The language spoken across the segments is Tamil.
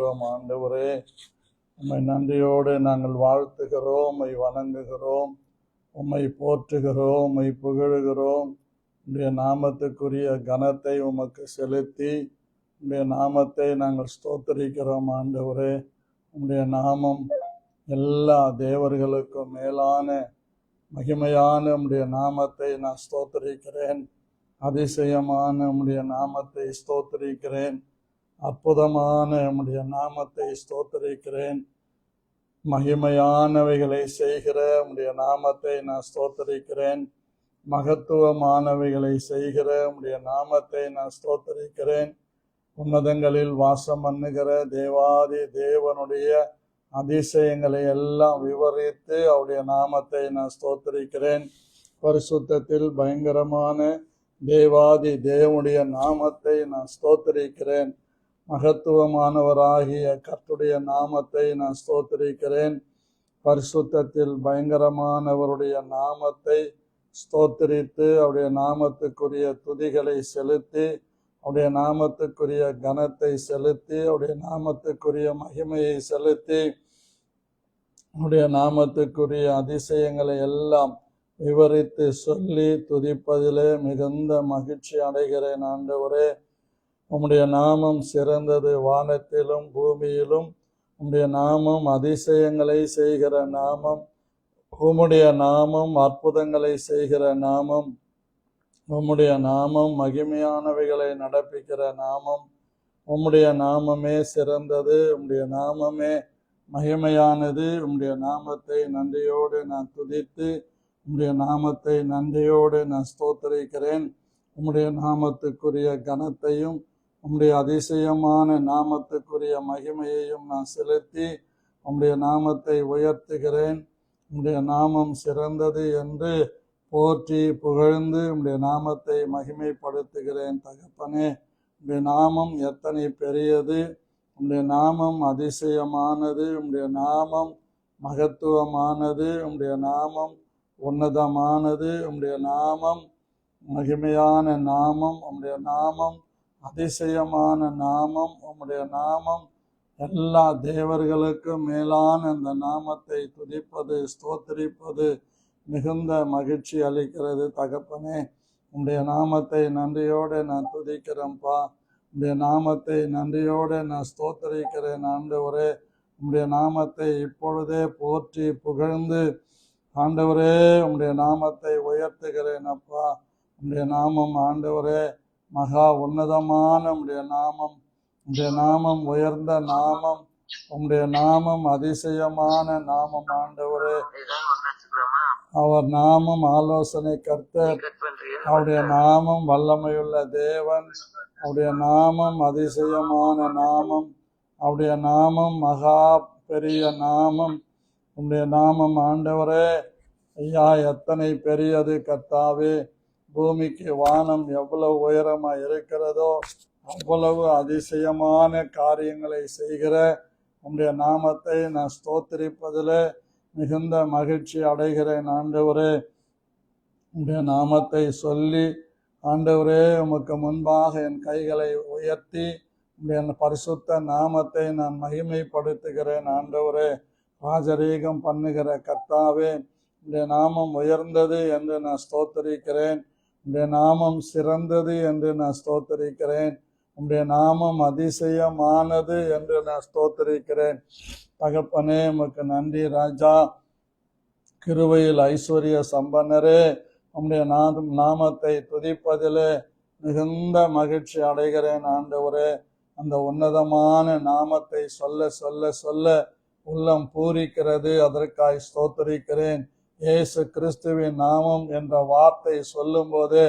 துதிக்கிறோம் ஆண்டவரே. உம்மை நன்றியோடு நாங்கள் வாழ்த்துகிறோம், உம்மை வணங்குகிறோம், உம்மை போற்றுகிறோம், உம்மை புகழுகிறோம். உம்முடைய நாமத்துக்குரிய கனத்தை உமக்கு செலுத்தி உம்முடைய நாமத்தை நாங்கள் ஸ்தோத்தரிக்கிறோம் ஆண்டவரே. உம்முடைய நாமம் எல்லா தேவர்களுக்கும் மேலான மகிமையான உம்முடைய நாமத்தை நான் ஸ்தோத்தரிக்கிறேன். அதிசயமான உம்முடைய நாமத்தை ஸ்தோத்தரிக்கிறேன். அற்புதமான உம்முடைய நாமத்தை ஸ்தோத்தரிக்கிறேன். மகிமையானவைகளை செய்கிற உம்முடைய நாமத்தை நான் ஸ்தோத்தரிக்கிறேன். மகத்துவமானவைகளை செய்கிற உம்முடைய நாமத்தை நான் ஸ்தோத்தரிக்கிறேன். உன்னதங்களில் வாசம் பண்ணுகிற தேவாதி தேவனுடைய அதிசயங்களை எல்லாம் விவரித்து அவருடைய நாமத்தை நான் ஸ்தோத்தரிக்கிறேன். பரிசுத்தத்தில் பயங்கரமான தேவாதி தேவனுடைய நாமத்தை நான் ஸ்தோத்தரிக்கிறேன். மகத்துவமானவராகிய கர்த்தருடைய நாமத்தை நான் ஸ்தோத்தரிக்கிறேன். பரிசுத்தத்தில் பயங்கரமானவருடைய நாமத்தை ஸ்தோத்தரித்து அவருடைய நாமத்துக்குரிய துதிகளை செலுத்தி அவருடைய நாமத்துக்குரிய கனத்தை செலுத்தி அவருடைய நாமத்துக்குரிய மகிமையை செலுத்தி அவருடைய நாமத்துக்குரிய அதிசயங்களை எல்லாம் விவரித்து சொல்லி துதிப்பதிலே மிகுந்த மகிழ்ச்சி அடைகிறேன் ஆண்டவரே. உம்முடைய நாமம் சிறந்தது வானத்திலும் பூமியிலும். உம்முடைய நாமம் அதிசயங்களை செய்கிற நாமம். உம்முடைய நாமம் அற்புதங்களை செய்கிற நாமம். உம்முடைய நாமம் மகிமையானவைகளை நடப்பிக்கிற நாமம். உம்முடைய நாமமே சிறந்தது. உம்முடைய நாமமே மகிமையானது. உம்முடைய நாமத்தை நன்றியோடு நான் துதித்து உம்முடைய நாமத்தை நன்றியோடு நான் ஸ்தோத்தரிக்கிறேன். உம்முடைய நாமத்துக்குரிய கனத்தையும் உம்முடைய அதிசயமான நாமத்துக்குரிய மகிமையையும் நான் செலுத்தி உம்முடைய நாமத்தை உயர்த்துகிறேன். உம்முடைய நாமம் சிறந்தது என்று போற்றி புகழ்ந்து உம்முடைய நாமத்தை மகிமைப்படுத்துகிறேன். தகப்பனே, உம்முடைய நாமம் எத்தனை பெரியது! உம்முடைய நாமம் அதிசயமானது. உம்முடைய நாமம் மகத்துவமானது. உம்முடைய நாமம் உன்னதமானது. உம்முடைய நாமம் மகிமையான நாமம். உம்முடைய நாமம் அதிசயமான நாமம். உம்முடைய நாமம் எல்லா தேவர்களுக்கும் மேலான அந்த நாமத்தை துதிப்பது ஸ்தோத்தரிப்பது மிகுந்த மகிழ்ச்சி அளிக்கிறது. தகப்பனே, உம்முடைய நாமத்தை நன்றியோடு நான் துதிக்கிறேன்ப்பா. உம்முடைய நாமத்தை நன்றியோடு நான் ஸ்தோத்தரிக்கிறேன் ஆண்டவரே. உம்முடைய நாமத்தை இப்பொழுதே போற்றி புகழ்ந்து ஆண்டவரே உம்முடைய நாமத்தை உயர்த்துகிறேன் அப்பா. உம்முடைய நாமம் ஆண்டவரே மகா உன்னதமான உம்முடைய நாமம். உம்முடைய நாமம் உயர்ந்த நாமம். உம்முடைய நாமம் அதிசயமான நாமம் ஆண்டவரே. அவர் நாமம் ஆலோசனை கர்த்தர். அவருடைய நாமம் வல்லமையுள்ள தேவன். அவருடைய நாமம் அதிசயமான நாமம். அவருடைய நாமம் மகா பெரிய நாமம். உம்முடைய நாமம் ஆண்டவரே ஐயா எத்தனை பெரியது கர்த்தாவே. பூமிக்கு வானம் எவ்வளவு உயரமா இருக்கிறதோ அவ்வளவு அதிசயமான காரியங்களை செய்கிற உம்முடைய நாமத்தை நான் ஸ்தோத்திரிப்பதில் மிகுந்த மகிழ்ச்சி அடைகிறேன் ஆண்டவரே. உம்முடைய நாமத்தை சொல்லி ஆண்டவரே உமக்கு முன்பாக என் கைகளை உயர்த்தி உம்முடைய பரிசுத்த நாமத்தை நான் மகிமைப்படுத்துகிறேன் ஆண்டவரே. ராஜரீகம் பண்ணுகிற கர்த்தாவே, உம்முடைய நாமம் உயர்ந்தது என்று நான் ஸ்தோத்தரிக்கிறேன். உம்முடைய நாமம் சிறந்தது என்று நான் ஸ்தோத்தரிக்கிறேன். உம்முடைய நாமம் அதிசயமானது என்று நான் ஸ்தோத்தரிக்கிறேன். தகப்பனே, உமக்கு நன்றி ராஜா. கிருபையில் ஐஸ்வர்ய சம்பன்னரே, உம்முடைய நாமத்தை துதிப்பதிலே மிகுந்த மகிழ்ச்சி அடைகிறேன் ஆண்டவரே. அந்த உன்னதமான நாமத்தை சொல்ல சொல்ல சொல்ல உள்ளம் பூரிக்கிறது. அதற்காய் ஸ்தோத்தரிக்கிறேன். இயேசு கிறிஸ்துவின் நாமம் என்ற வார்த்தை சொல்லும் போதே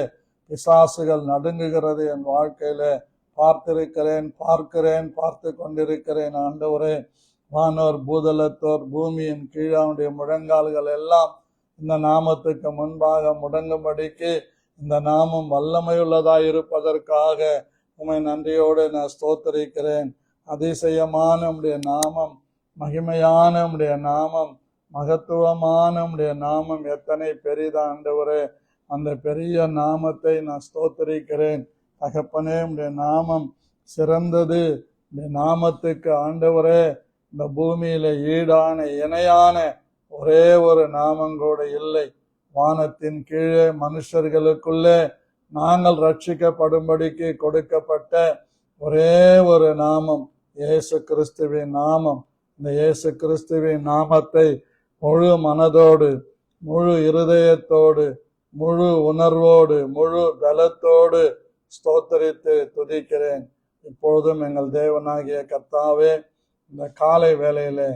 பிசாசுகள் நடுங்குகிறது. என் வாழ்க்கையில பார்த்திருக்கிறேன், பார்த்து கொண்டிருக்கிறேன் ஆண்டவரே. வானோர் பூதலத்தோர் பூமியின் கீழாவுடைய முழங்கால்கள் எல்லாம் இந்த நாமத்துக்கு முன்பாக முடங்கும்படிக்கு இந்த நாமம் வல்லமையுள்ளதாய் இருப்பதற்காக உம்மை நன்றியோடு நான் ஸ்தோத்தரிக்கிறேன். அதிசயமான உம்முடைய நாமம், மகிமையான உம்முடைய நாமம், மகத்துவமான உம்முடைய நாமம் எத்தனை பெரிதா ஆண்டவரே. அந்த பெரிய நாமத்தை நான் ஸ்தோத்தரிக்கிறேன். தகப்பனே, உம்முடைய நாமம் சிறந்தது, இந்த நாமத்துக்கு ஆண்டவரே இந்த பூமியில ஈடான இணையான ஒரே ஒரு நாமம் கூட இல்லை. வானத்தின் கீழே மனுஷர்களுக்குள்ளே நாங்கள் ரட்சிக்கப்படும்படிக்கு கொடுக்கப்பட்ட ஒரே ஒரு நாமம் இயேசு கிறிஸ்துவின் நாமம். இந்த இயேசு கிறிஸ்துவின் நாமத்தை முழு மனதோடு, முழு இருதயத்தோடு, முழு உணர்வோடு, முழு பலத்தோடு ஸ்தோத்தரித்து துதிக்கிறேன். இப்பொழுதும் எங்கள் தேவனாகிய கர்த்தாவே, இந்த காலை வேளையிலே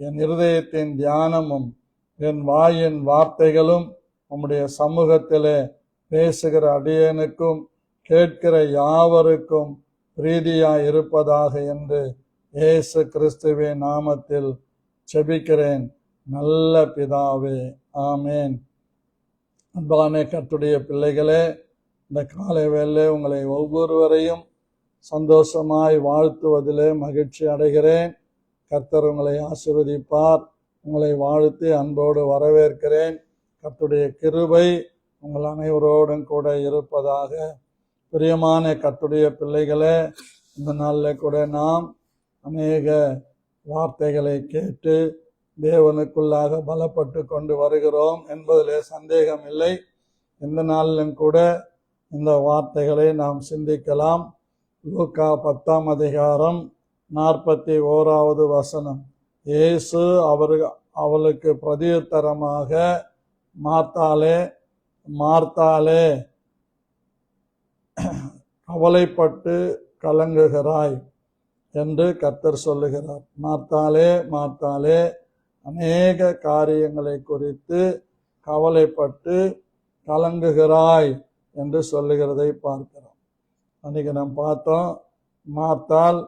என் இருதயத்தின் தியானமும் என் வாயின் வார்த்தைகளும் உம்முடைய சமூகத்திலே பேசுகிற அடியேனுக்கும் கேட்கிற யாவருக்கும் பிரீதியாய் இருப்பதாக என்று இயேசு கிறிஸ்துவின் நாமத்தில் செபிக்கிறேன் நல்ல பிதாவே, ஆமேன். அன்பான கர்த்தருடைய பிள்ளைகளே, இந்த காலை வேளையிலே உங்களை ஒவ்வொருவரையும் சந்தோஷமாய் வாழ்த்துவதிலே மகிழ்ச்சி அடைகிறேன். கர்த்தர் உங்களை ஆசீர்வதிப்பார். உங்களை வாழ்த்தி அன்போடு வரவேற்கிறேன். கர்த்தருடைய கிருபை உங்கள் அனைவரோடும் கூட இருப்பதாக. பிரியமான கர்த்தருடைய பிள்ளைகளே, இந்த நாளில் கூட நாம் அநேக வார்த்தைகளை கேட்டு தேவனுக்குள்ளாக பலப்பட்டு கொண்டு வருகிறோம் என்பதிலே சந்தேகம் இல்லை. இந்த நாளிலும் கூட இந்த வார்த்தைகளை நாம் சிந்திக்கலாம். லூக்கா 10ஆம் அதிகாரம் 41வது வசனம். இயேசு அவளுக்கு பிரதியுத்தரமாக, மார்த்தாளே மார்த்தாளே, கவலைப்பட்டு கலங்குகிறாய் என்று கர்த்தர் சொல்லுகிறார். மார்த்தாளே மார்த்தாளே, அநேக காரியங்களை குறித்து கவலைப்பட்டு கலங்குகிறாய் என்று சொல்லுகிறதை பார்க்கிறோம். அன்றைக்கி நாம் பார்த்தோம், மார்த்தாள்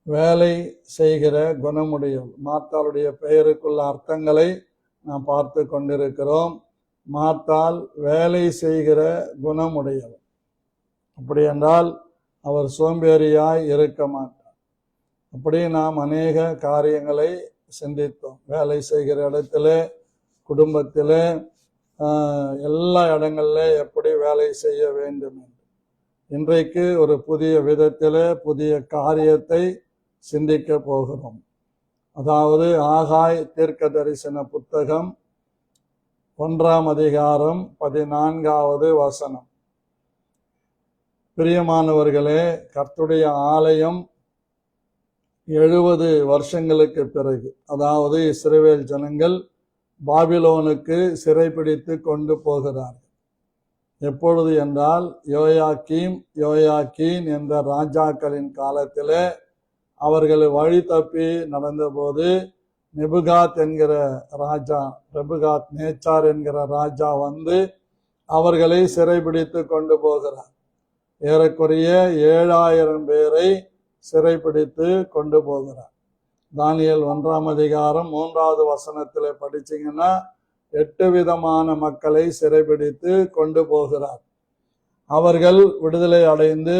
வேலை செய்கிற குணமுடையவள். மார்த்தாளுடைய பெயருக்குள்ள அர்த்தங்களை நாம் பார்த்து கொண்டிருக்கிறோம். மார்த்தாள் வேலை செய்கிற குணமுடையவள். அப்படி என்றால் அவர் சோம்பேறியாய் இருக்க மாட்டார். அப்படி நாம் அநேக காரியங்களை சிந்தித்தோம். வேலை செய்கிற இடத்துல, குடும்பத்தில், எல்லா இடங்கள்ல எப்படி வேலை செய்ய வேண்டும் என்று இன்றைக்கு ஒரு புதிய விதத்தில் புதிய காரியத்தை சிந்திக்க போகிறோம். அதாவது ஆகாய் தீர்க்க தரிசன புத்தகம் 1ஆம் அதிகாரம் 14வது வசனம். பிரியமானவர்களே, கர்த்தருடைய ஆலயம் 70 வருஷங்களுக்கு பிறகு, அதாவது இஸ்ரவேல் ஜனங்கள் பாபிலோனுக்கு சிறைப்பிடித்து கொண்டு போகிறார்கள். எப்பொழுது என்றால் யோயாக்கீன் என்ற ராஜாக்களின் காலத்திலே அவர்கள் வழி தப்பி நடந்தபோது நெபுகாத் என்கிற ராஜா, நெபுகாத் நேச்சார் என்கிற ராஜா வந்து அவர்களை சிறைப்பிடித்து கொண்டு போகிறார். ஏறக்குறைய 7000 பேரை சிறைப்பிடித்து கொண்டு போகிறார். தானியேல் 1ஆம் அதிகாரம் 3வது வசனத்தில் படிச்சீங்கன்னா 8 விதமான மக்களை சிறைப்பிடித்து கொண்டு போகிறார். அவர்கள் விடுதலை அடைந்து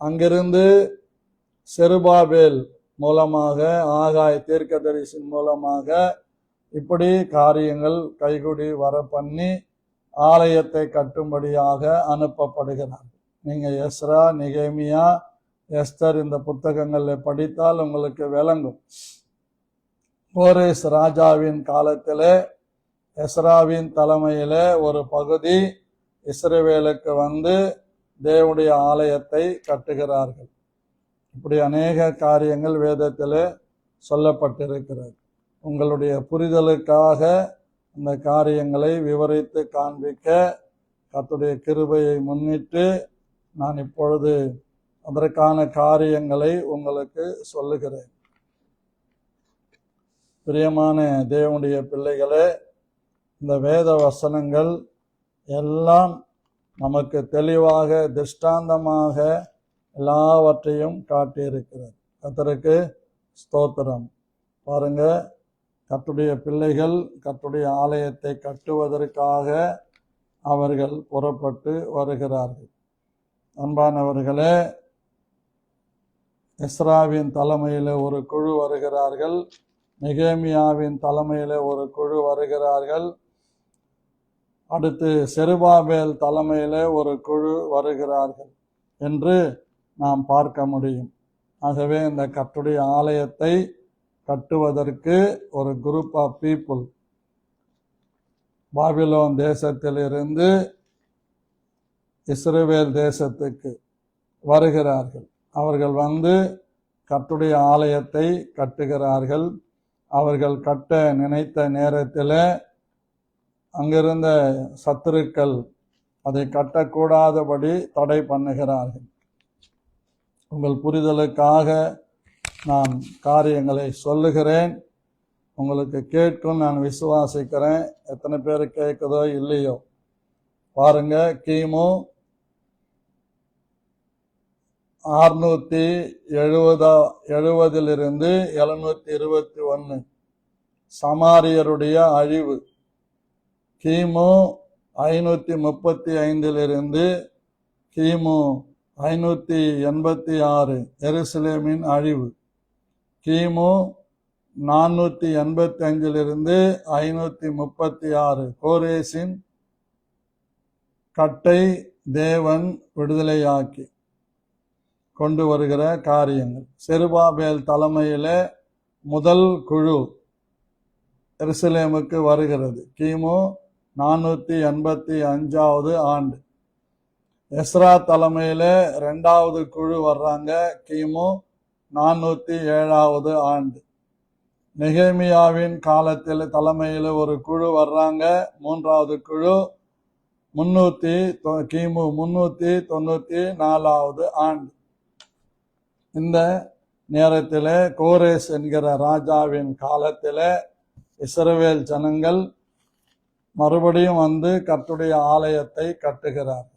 அங்கிருந்து செருபாபேல் மூலமாக, ஆகாய் தீர்க்கதரிசின் மூலமாக இப்படி காரியங்கள் கைகூடி வர பண்ணி ஆலயத்தை கட்டும்படியாக அனுப்பப்படுகிறார். நீங்க எஸ்ரா, நெகேமியா, எஸ்தர் இந்த புத்தகங்களில் படித்தால் உங்களுக்கு விளங்கும். கோரேஸ் ராஜாவின் காலத்திலே எஸ்ராவின் தலைமையில ஒரு பகுதி இஸ்ரவேலுக்கு வந்து தேவனுடைய ஆலயத்தை கட்டுகிறார்கள். இப்படி அநேக காரியங்கள் வேதத்தில் சொல்லப்பட்டிருக்கிறது. உங்களுடைய புரிதலுக்காக இந்த காரியங்களை விவரித்து காண்பிக்க கர்த்தருடைய கிருபையை முன்னிட்டு நான் இப்பொழுது அதற்கான காரியங்களை உங்களுக்கு சொல்லுகிறேன். பிரியமான தேவனுடைய பிள்ளைகளே, இந்த வேத வசனங்கள் எல்லாம் நமக்கு தெளிவாக திருஷ்டாந்தமாக எல்லாவற்றையும் காட்டியிருக்கிறது. கர்த்தருக்கு ஸ்தோத்திரம். பாருங்க, கர்த்தருடைய பிள்ளைகள் கர்த்தருடைய ஆலயத்தை கட்டுவதற்காக அவர்கள் புறப்பட்டு வருகிறார்கள். அன்பானவர்களே, எஸ்ராவின் தலைமையில் ஒரு குழு வருகிறார்கள், நெகேமியாவின் தலைமையில் ஒரு குழு வருகிறார்கள், அடுத்து செருபாபேல் தலைமையில் ஒரு குழு வருகிறார்கள் என்று நாம் பார்க்க முடியும். ஆகவே இந்த கர்த்தருடைய ஆலயத்தை கட்டுவதற்கு ஒரு குரூப் ஆஃப் பீப்புள் பாபிலோன் தேசத்திலிருந்து இஸ்ரவேல் தேசத்துக்கு வருகிறார்கள். அவர்கள் வந்து கர்த்தருடைய ஆலயத்தை கட்டுகிறார்கள். அவர்கள் கட்ட நினைத்த நேரத்தில் அங்கிருந்த சத்துருக்கள் அதை கட்டக்கூடாதபடி தடை பண்ணுகிறார்கள். உங்கள் புரிதலுக்காக நான் காரியங்களை சொல்லுகிறேன். உங்களுக்கு கேட்கும் நான் விசுவாசிக்கிறேன். எத்தனை பேர் கேட்குதோ இல்லையோ பாருங்க. கிமு 670 721 சமாரியருடைய அழிவு. கிமு 535 கிமு 586 எருசலேமின் அழிவு. கிமு 485 536 கோரேசின் கட்டை தேவன் விடுதலையாக்கி கொண்டு வருகிற காரியங்கள். செருபாபேல் தலைமையில முதல் குழு எருசலேமுக்கு வருகிறது கிமு 485 ஆண்டு. எஸ்ரா தலைமையில 2வது குழு வர்றாங்க கிமு 407 ஆண்டு. நெகேமியாவின் காலத்தில் தலைமையில ஒரு குழு வர்றாங்க, 3வது குழு கிமு 394 ஆண்டு. இந்த நேரத்தில் கோரேஸ் என்கிற ராஜாவின் காலத்தில் இஸ்ரவேல் ஜனங்கள் மறுபடியும் வந்து கர்த்தருடைய ஆலயத்தை கட்டுகிறார்.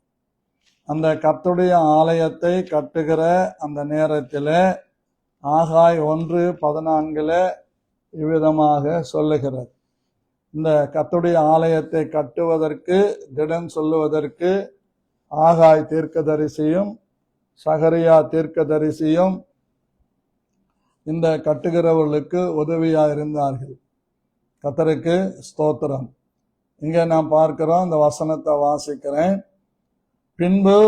அந்த கர்த்தருடைய ஆலயத்தை கட்டுகிற அந்த நேரத்தில் ஆகாய் 1:14 இவ்விதமாக சொல்லுகிறது. இந்த கர்த்தருடைய ஆலயத்தை கட்டுவதற்கு திடன் சொல்லுவதற்கு ஆகாய் தீர்க்கதரிசியும் சகரியா தீர்க்கதரிசியும் இந்த கட்டுகிறவர்களுக்கு உதவியாக இருந்தார்கள். கர்த்தருக்கு ஸ்தோத்திரம். இங்கே நாம் பார்க்கிறோம், இந்த வசனத்தை வாசிக்கிறேன். பின்பு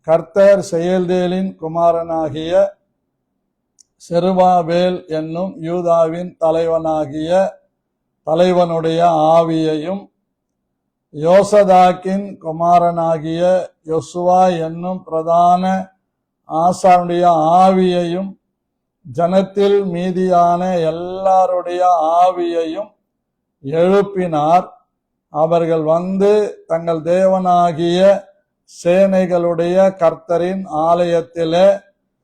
கர்த்தர் செயல்தேலின் குமாரனாகிய செருபாபேல் என்னும் யூதாவின் தலைவனுடைய ஆவியையும் யோசதாக்கின் குமாரனாகிய யோசுவா என்னும் பிரதான ஆசானுடைய ஆவியையும் ஜனத்தில் மீதியான எல்லாருடைய ஆவியையும் எழுப்பினார். அவர்கள் வந்து தங்கள் தேவனாகிய சேனைகளுடைய கர்த்தரின் ஆலயத்திலே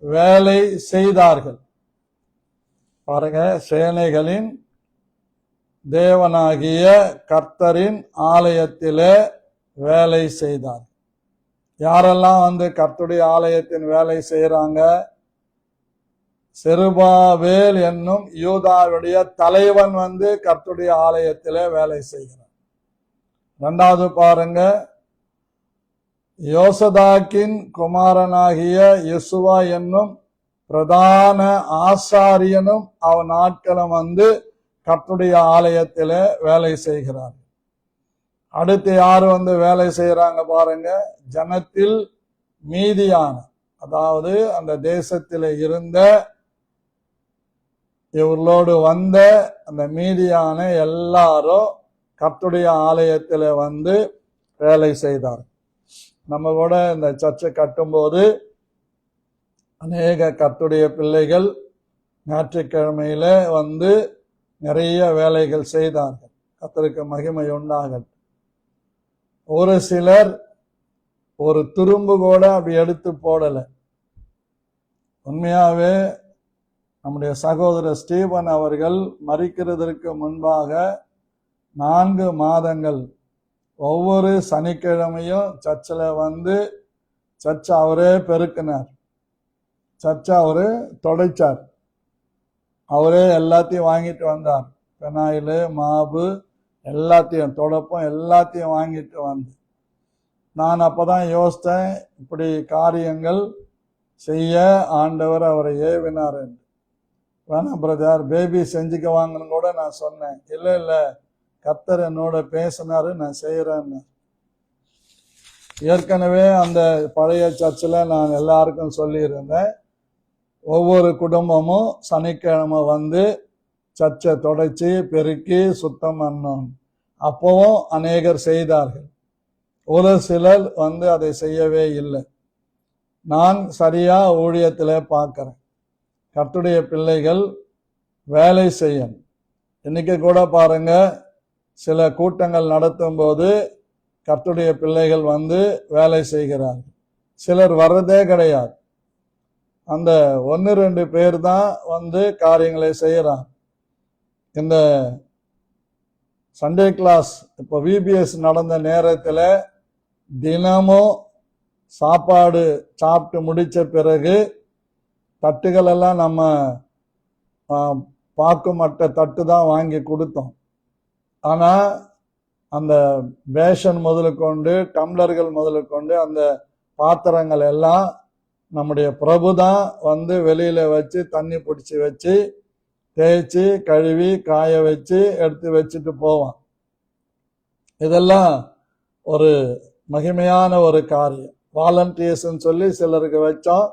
வேலை செய்தார்கள். பாருங்க, சேனைகளின் தேவனாகிய கர்த்தரின் ஆலயத்திலே வேலை செய்தார். யாரெல்லாம் வந்து கர்த்தருடைய ஆலயத்தின் வேலை செய்யறாங்க? செருபாபேல் என்னும் யூதாவுடைய தலைவன் வந்து கர்த்தருடைய ஆலயத்திலே வேலை செய்கிறார். 2வது பாருங்க, யோசதாக்கின் குமாரனாகிய யெசுவா என்னும் பிரதான ஆசாரியனும் அவன் ஆட்களும் வந்து கர்த்தருடைய ஆலயத்தில வேலை செய்கிறார். அடுத்து யாரு வந்து வேலை செய்யறாங்க பாருங்க? ஜனத்தில் மீதியான, அதாவது அந்த தேசத்தில இருந்த இவர்களோடு வந்த அந்த மீதியான எல்லாரும் கர்த்தருடைய ஆலயத்தில வந்து வேலை செய்தார். நம்ம கூட இந்த சர்ச்சை கட்டும்போது அநேக கர்த்தருடைய பிள்ளைகள் ஞாயிற்றுக்கிழமையில வந்து நிறைய வேலைகள் செய்தார்கள். கர்த்தருக்கு மகிமை உண்டாகட்டும். ஒரு சிலர் ஒரு துரும்பு கூட அப்படி எடுத்து போடல. உண்மையாவே நம்முடைய சகோதரர் ஸ்டீபன் அவர்கள் மரிக்கிறதற்கு முன்பாக 4 மாதங்கள் ஒவ்வொரு சனிக்கிழமையும் சர்ச்சில் வந்து சர்ச்சை அவரே பெருக்கினார், சர்ச்சை அவரு தொடைச்சார், அவரே எல்லாத்தையும் வாங்கிட்டு வந்தார். பெனாயில், மாவு எல்லாத்தையும், தொடப்பம் எல்லாத்தையும் வாங்கிட்டு வந்து, நான் அப்பதான் யோசித்தேன், இப்படி காரியங்கள் செய்ய ஆண்டவர் அவரை ஏவினார் என்று. வேணாம் பிரதர், பேபி செஞ்சுக்க வாங்கன்னு கூட நான் சொன்னேன். இல்லை கர்த்தர் என்னோட பேசினாரு, நான் செய்யறேன்னு. ஏற்கனவே அந்த பழைய சர்ச்சில் நான் எல்லாருக்கும் சொல்லியிருந்தேன், ஒவ்வொரு குடும்பமும் சனிக்கிழமை வந்து சர்ச்சை தொடச்சி பெருக்கி சுத்தம் பண்ணணும். அப்பவும் அநேகர் செய்தார்கள். ஒரு சிலர் வந்து அதை செய்யவே இல்லை. நான் சரியா ஊழியத்தில் பார்க்கிறேன், கர்த்தருடைய பிள்ளைகள் வேலை செய்யணும். இன்னைக்கு கூட பாருங்க, சில கூட்டங்கள் நடத்தும் போது கர்த்தருடைய பிள்ளைகள் வந்து வேலை செய்கிறார்கள். சிலர் வர்றதே கிடையாது. அந்த 1-2 பேர் தான் வந்து காரியங்களை செய்யறாங்க. இந்த சண்டே கிளாஸ் இப்போ விபிஎஸ் நடந்த நேரத்தில் தினமும் சாப்பாடு சாப்பிட்டு முடிச்ச பிறகு தட்டுகள் எல்லாம் நம்ம பாக்குமட்ட தட்டு தான் வாங்கி கொடுத்தோம். ஆனா அந்த பேஷன் முதலுக்கொண்டு டம்ளர்கள் முதலுக்கொண்டு அந்த பாத்திரங்கள் எல்லாம் நம்முடைய பிரபு தான் வந்து வெளியில வச்சு தண்ணி பிடிச்சி வச்சு தேய்ச்சி கழுவி காய வச்சு எடுத்து வச்சுட்டு போவான். இதெல்லாம் ஒரு மகிமையான ஒரு காரியம். வாலண்டியர்ஸ் சொல்லி சிலருக்கு வச்சோம்.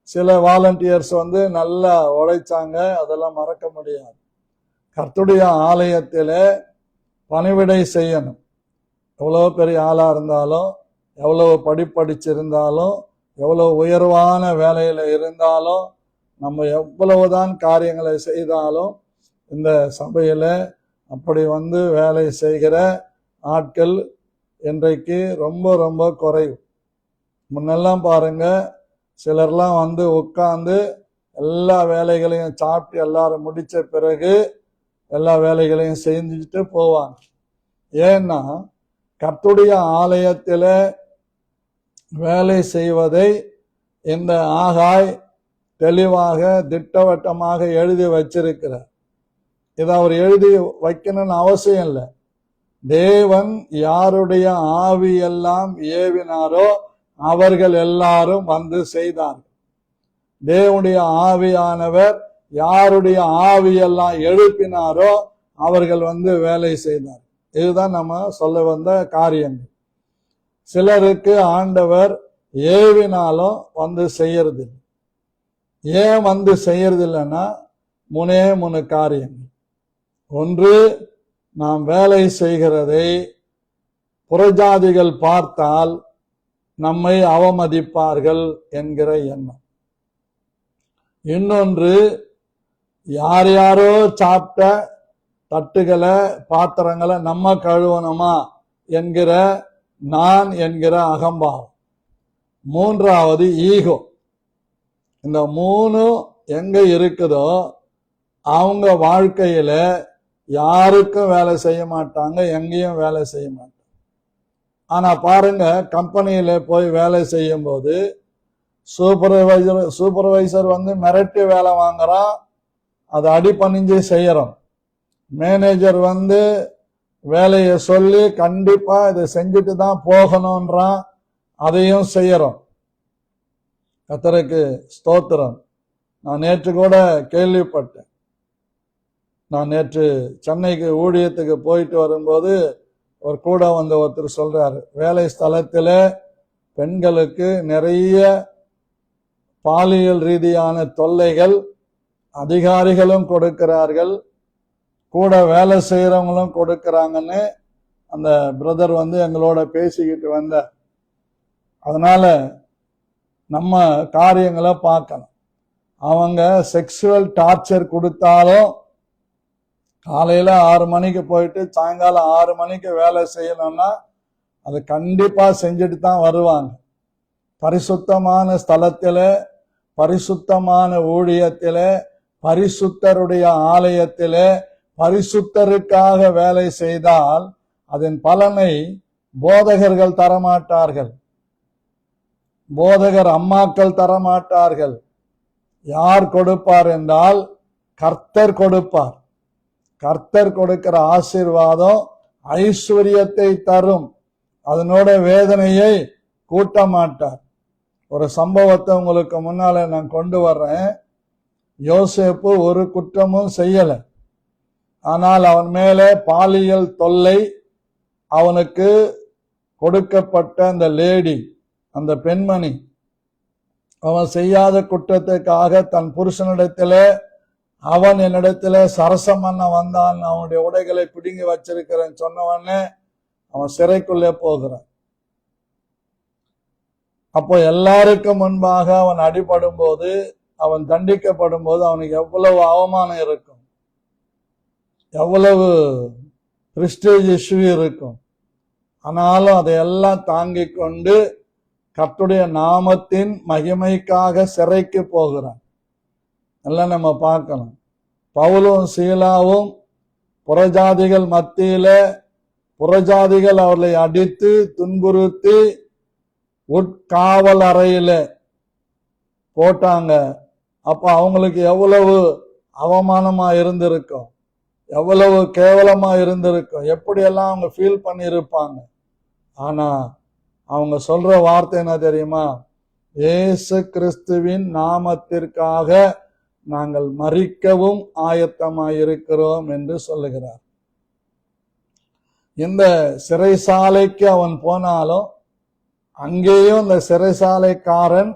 சில வாலண்டியர்ஸ் வந்து நல்லா உழைச்சாங்க, அதெல்லாம் மறக்க முடியாது. கர்த்தருடைய ஆலயத்தில் பணிவிடை செய்யணும். எவ்வளவு பெரிய ஆளா இருந்தாலும், எவ்வளவு படிச்சிருந்தாலும், எவ்வளவு உயர்வான வேலையில இருந்தாலும், நம்ம எவ்வளவுதான் காரியங்களை செய்தாலும் இந்த சபையில அப்படி வந்து வேலை செய்கிற ஆட்கள் இன்றைக்கு ரொம்ப ரொம்ப குறைவு. முன்னெல்லாம் பாருங்க, சிலர்லாம் வந்து உட்கார்ந்து எல்லா வேலைகளையும் சாப்பிட்டு எல்லாரும் முடிச்ச பிறகு எல்லா வேலைகளையும் செஞ்சுட்டு போவாங்க. ஏன்னா கர்த்தருடைய ஆலயத்தில் வேலை செய்வதை இந்த ஆகாய் தெளிவாக திட்டவட்டமாக எழுதி வச்சிருக்கிறார். இதை அவர் எழுதி வைக்கணும்னு அவசியம் இல்லை. தேவன் யாருடைய ஆவியெல்லாம் ஏவினாரோ அவர்கள் எல்லாரும் வந்து செய்தார்கள். தேவனுடைய ஆவியானவர் யாருடைய ஆவியெல்லாம் எழுப்பினாரோ அவர்கள் வந்து வேலை செய்தார். இதுதான் நம்ம சொல்ல வந்த காரியங்கள். சிலருக்கு ஆண்டவர் ஏவினாலும் வந்து செய்யறதில்லை. ஏன் வந்து செய்யறதில்லைன்னா 3 காரியங்கள். ஒன்று, நாம் வேலை செய்கிறதை புறஜாதிகள் பார்த்தால் நம்மை அவமதிப்பார்கள் என்கிற எண்ணம். இன்னொன்று, யார் யாரோ சாப்பிட்ட தட்டுகளை பாத்திரங்களை நம்ம கழுவணுமா என்கிற நான் என்கிற அகம்பாவம். மூன்றாவது ஈகோ. இந்த 3 எங்க இருக்குதோ அவங்க வாழ்க்கையில யாருக்கும் வேலை செய்ய மாட்டாங்க, எங்கேயும் வேலை செய்ய மாட்டாங்க. ஆனா பாருங்க, கம்பெனியில போய் வேலை செய்யும் போது சூப்பர்வைசர் வந்து மிரட்டி வேலை வாங்குறான், அதை அடிபணிஞ்சு செய்யறோம். மேனேஜர் வந்து வேலையை சொல்லி கண்டிப்பா இதை செஞ்சுட்டு தான் போகணும்ன்றான், அதையும் செய்யறோம். கர்த்தருக்கு ஸ்தோத்திரம். நான் நேற்று கூட கேள்விப்பட்டேன். நான் நேற்று சென்னைக்கு ஊழியத்துக்கு போயிட்டு வரும்போது ஒரு கூட வந்து ஒருத்தர் சொல்றாரு, வேலை ஸ்தலத்தில் பெண்களுக்கு நிறைய பாலியல் ரீதியான தொல்லைகள் அதிகாரிகளும் கொடுக்கிறார்கள், கூட வேலை செய்யறவங்களும் கொடுக்கறாங்கன்னு அந்த பிரதர் வந்து எங்களோட பேசிக்கிட்டு வந்தார். அதனால நம்ம காரியங்களை பார்க்கணும். அவங்க செக்ஷுவல் டார்ச்சர் கொடுத்தாலும் காலையில 6 மணிக்கு போயிட்டு சாயங்காலம் 6 மணிக்கு வேலை செய்யணும்னா அது கண்டிப்பா செஞ்சுட்டு தான் வருவாங்க. பரிசுத்தமான ஸ்தலத்தில, பரிசுத்தமான ஊழியத்தில, பரிசுத்தருடைய ஆலயத்தில பரிசுத்தருக்காக வேலை செய்தால் அதன் பலனை போதகர்கள் தரமாட்டார்கள், போதகர் அம்மாக்கள் தரமாட்டார்கள். யார் கொடுப்பார் என்றால் கர்த்தர் கொடுப்பார். கர்த்தர் கொடுக்கிற ஆசீர்வாதம் ஐஸ்வர்யத்தை தரும், அதனோட வேதனையை கூட்ட மாட்டார். ஒரு சம்பவத்தை உங்களுக்கு முன்னால நான் கொண்டு வர்றேன். யோசேப்பு ஒரு குற்றமும் செய்யல, ஆனால் அவன் மேலே பாலியல் தொல்லை, அவனுக்கு கொடுக்கப்பட்ட அந்த லேடி, அந்த பெண்மணி, அவன் செய்யாத குற்றத்துக்காக தன் புருஷனிடத்திலே அவன் என்னிடத்துல சரசம் பண்ண வந்தான், அவனுடைய உடைகளை பிடுங்கி வச்சிருக்கிறேன் சொன்னவனே அவன் சிறைக்குள்ளே போகிறான். அப்போ எல்லாருக்கும் முன்பாக அவன் அடிபடும் போது, அவன் தண்டிக்கப்படும் போது அவனுக்கு எவ்வளவு அவமானம் இருக்கும், எவ்வளவு பிரெஸ்டீஜ் இஷ்யூ இருக்கும். ஆனாலும் அதையெல்லாம் தாங்கி கொண்டு கர்த்தருடைய நாமத்தின் மகிமைக்காக சிறைக்கு போகிறான். எல்லாம் நம்ம பார்க்கணும். பவுலும் சீலாவும் புறஜாதிகள் மத்தியில, புறஜாதிகள் அவர்களை அடித்து துன்புறுத்தி உட்காவல் அறையில போட்டாங்க. அப்ப அவங்களுக்கு எவ்வளவு அவமானமா இருந்திருக்கும், எவ்வளவு கேவலமா இருந்திருக்கும், எப்படியெல்லாம் அவங்க ஃபீல் பண்ணியிருப்பாங்க. ஆனா அவங்க சொல்ற வார்த்தை என்ன தெரியுமா? இயேசு கிறிஸ்துவின் நாமத்திற்காக நாங்கள் மரிக்கவும் ஆயத்தமாயிருக்கிறோம் என்று சொல்லுகிறார். இந்த சிறைசாலைக்கு அவன் போனாலும் அங்கேயும் இந்த சிறைசாலைக்காரன்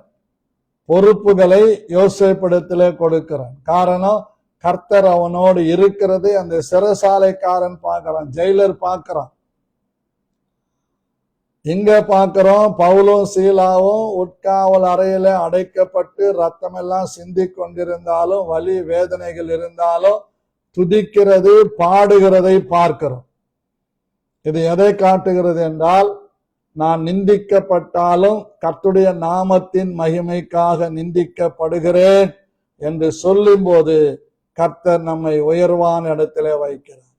பொறுப்புகளை யோசேப்பிடத்திலே கொடுக்கிறான். காரணம், கர்த்தர் அவனோடு இருக்கிறது அந்த சிறைசாலைக்காரன் பார்க்கிறான், ஜெயிலர் பார்க்கிறான். இங்க பார்க்கிறோம், பவுலும் சீலாவும் உட்காவல் அறையில அடைக்கப்பட்டு ரத்தம் எல்லாம் சிந்தி கொண்டிருந்தாலும், வலி வேதனைகள் இருந்தாலும் துதிக்கிறது, பாடுகிறதை பார்க்கிறோம். இது எதை காட்டுகிறது என்றால், நான் நிந்திக்கப்பட்டாலும் கர்த்தருடைய நாமத்தின் மகிமைக்காக நிந்திக்கப்படுகிறேன் என்று சொல்லும் போது கர்த்தர் நம்மை உயர்வான இடத்திலே வைக்கிறார்.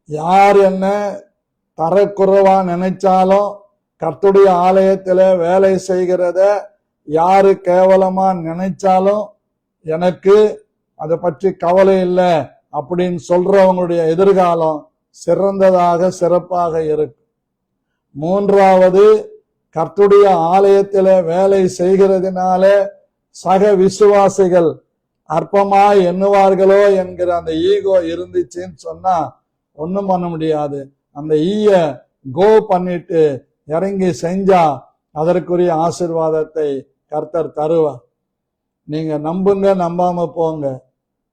யார் என்ன தரக்குறைவா நினைச்சாலும், கர்த்தருடைய ஆலயத்தில வேலை செய்கிறத யாரு கேவலமா நினைச்சாலும் எனக்கு அதை பற்றி கவலை இல்லை அப்படின்னு சொல்றவங்களுடைய எதிர்காலம் சிறந்ததாக சிறப்பாக இருக்கும். மூன்றாவது, கர்த்தருடைய ஆலயத்தில வேலை செய்கிறதுனால சக விசுவாசிகள் அற்பமாய் எண்ணுவார்களோ என்கிற அந்த ஈகோ இருந்துச்சுன்னு சொன்னா ஒன்னும் பண்ண முடியாது. அந்த ஈய கோ பண்ணிட்டு இறங்கி செஞ்சா அதற்குரிய ஆசீர்வாதத்தை கர்த்தர் தருவார். நீங்க நம்புங்க, நம்பாம போங்க.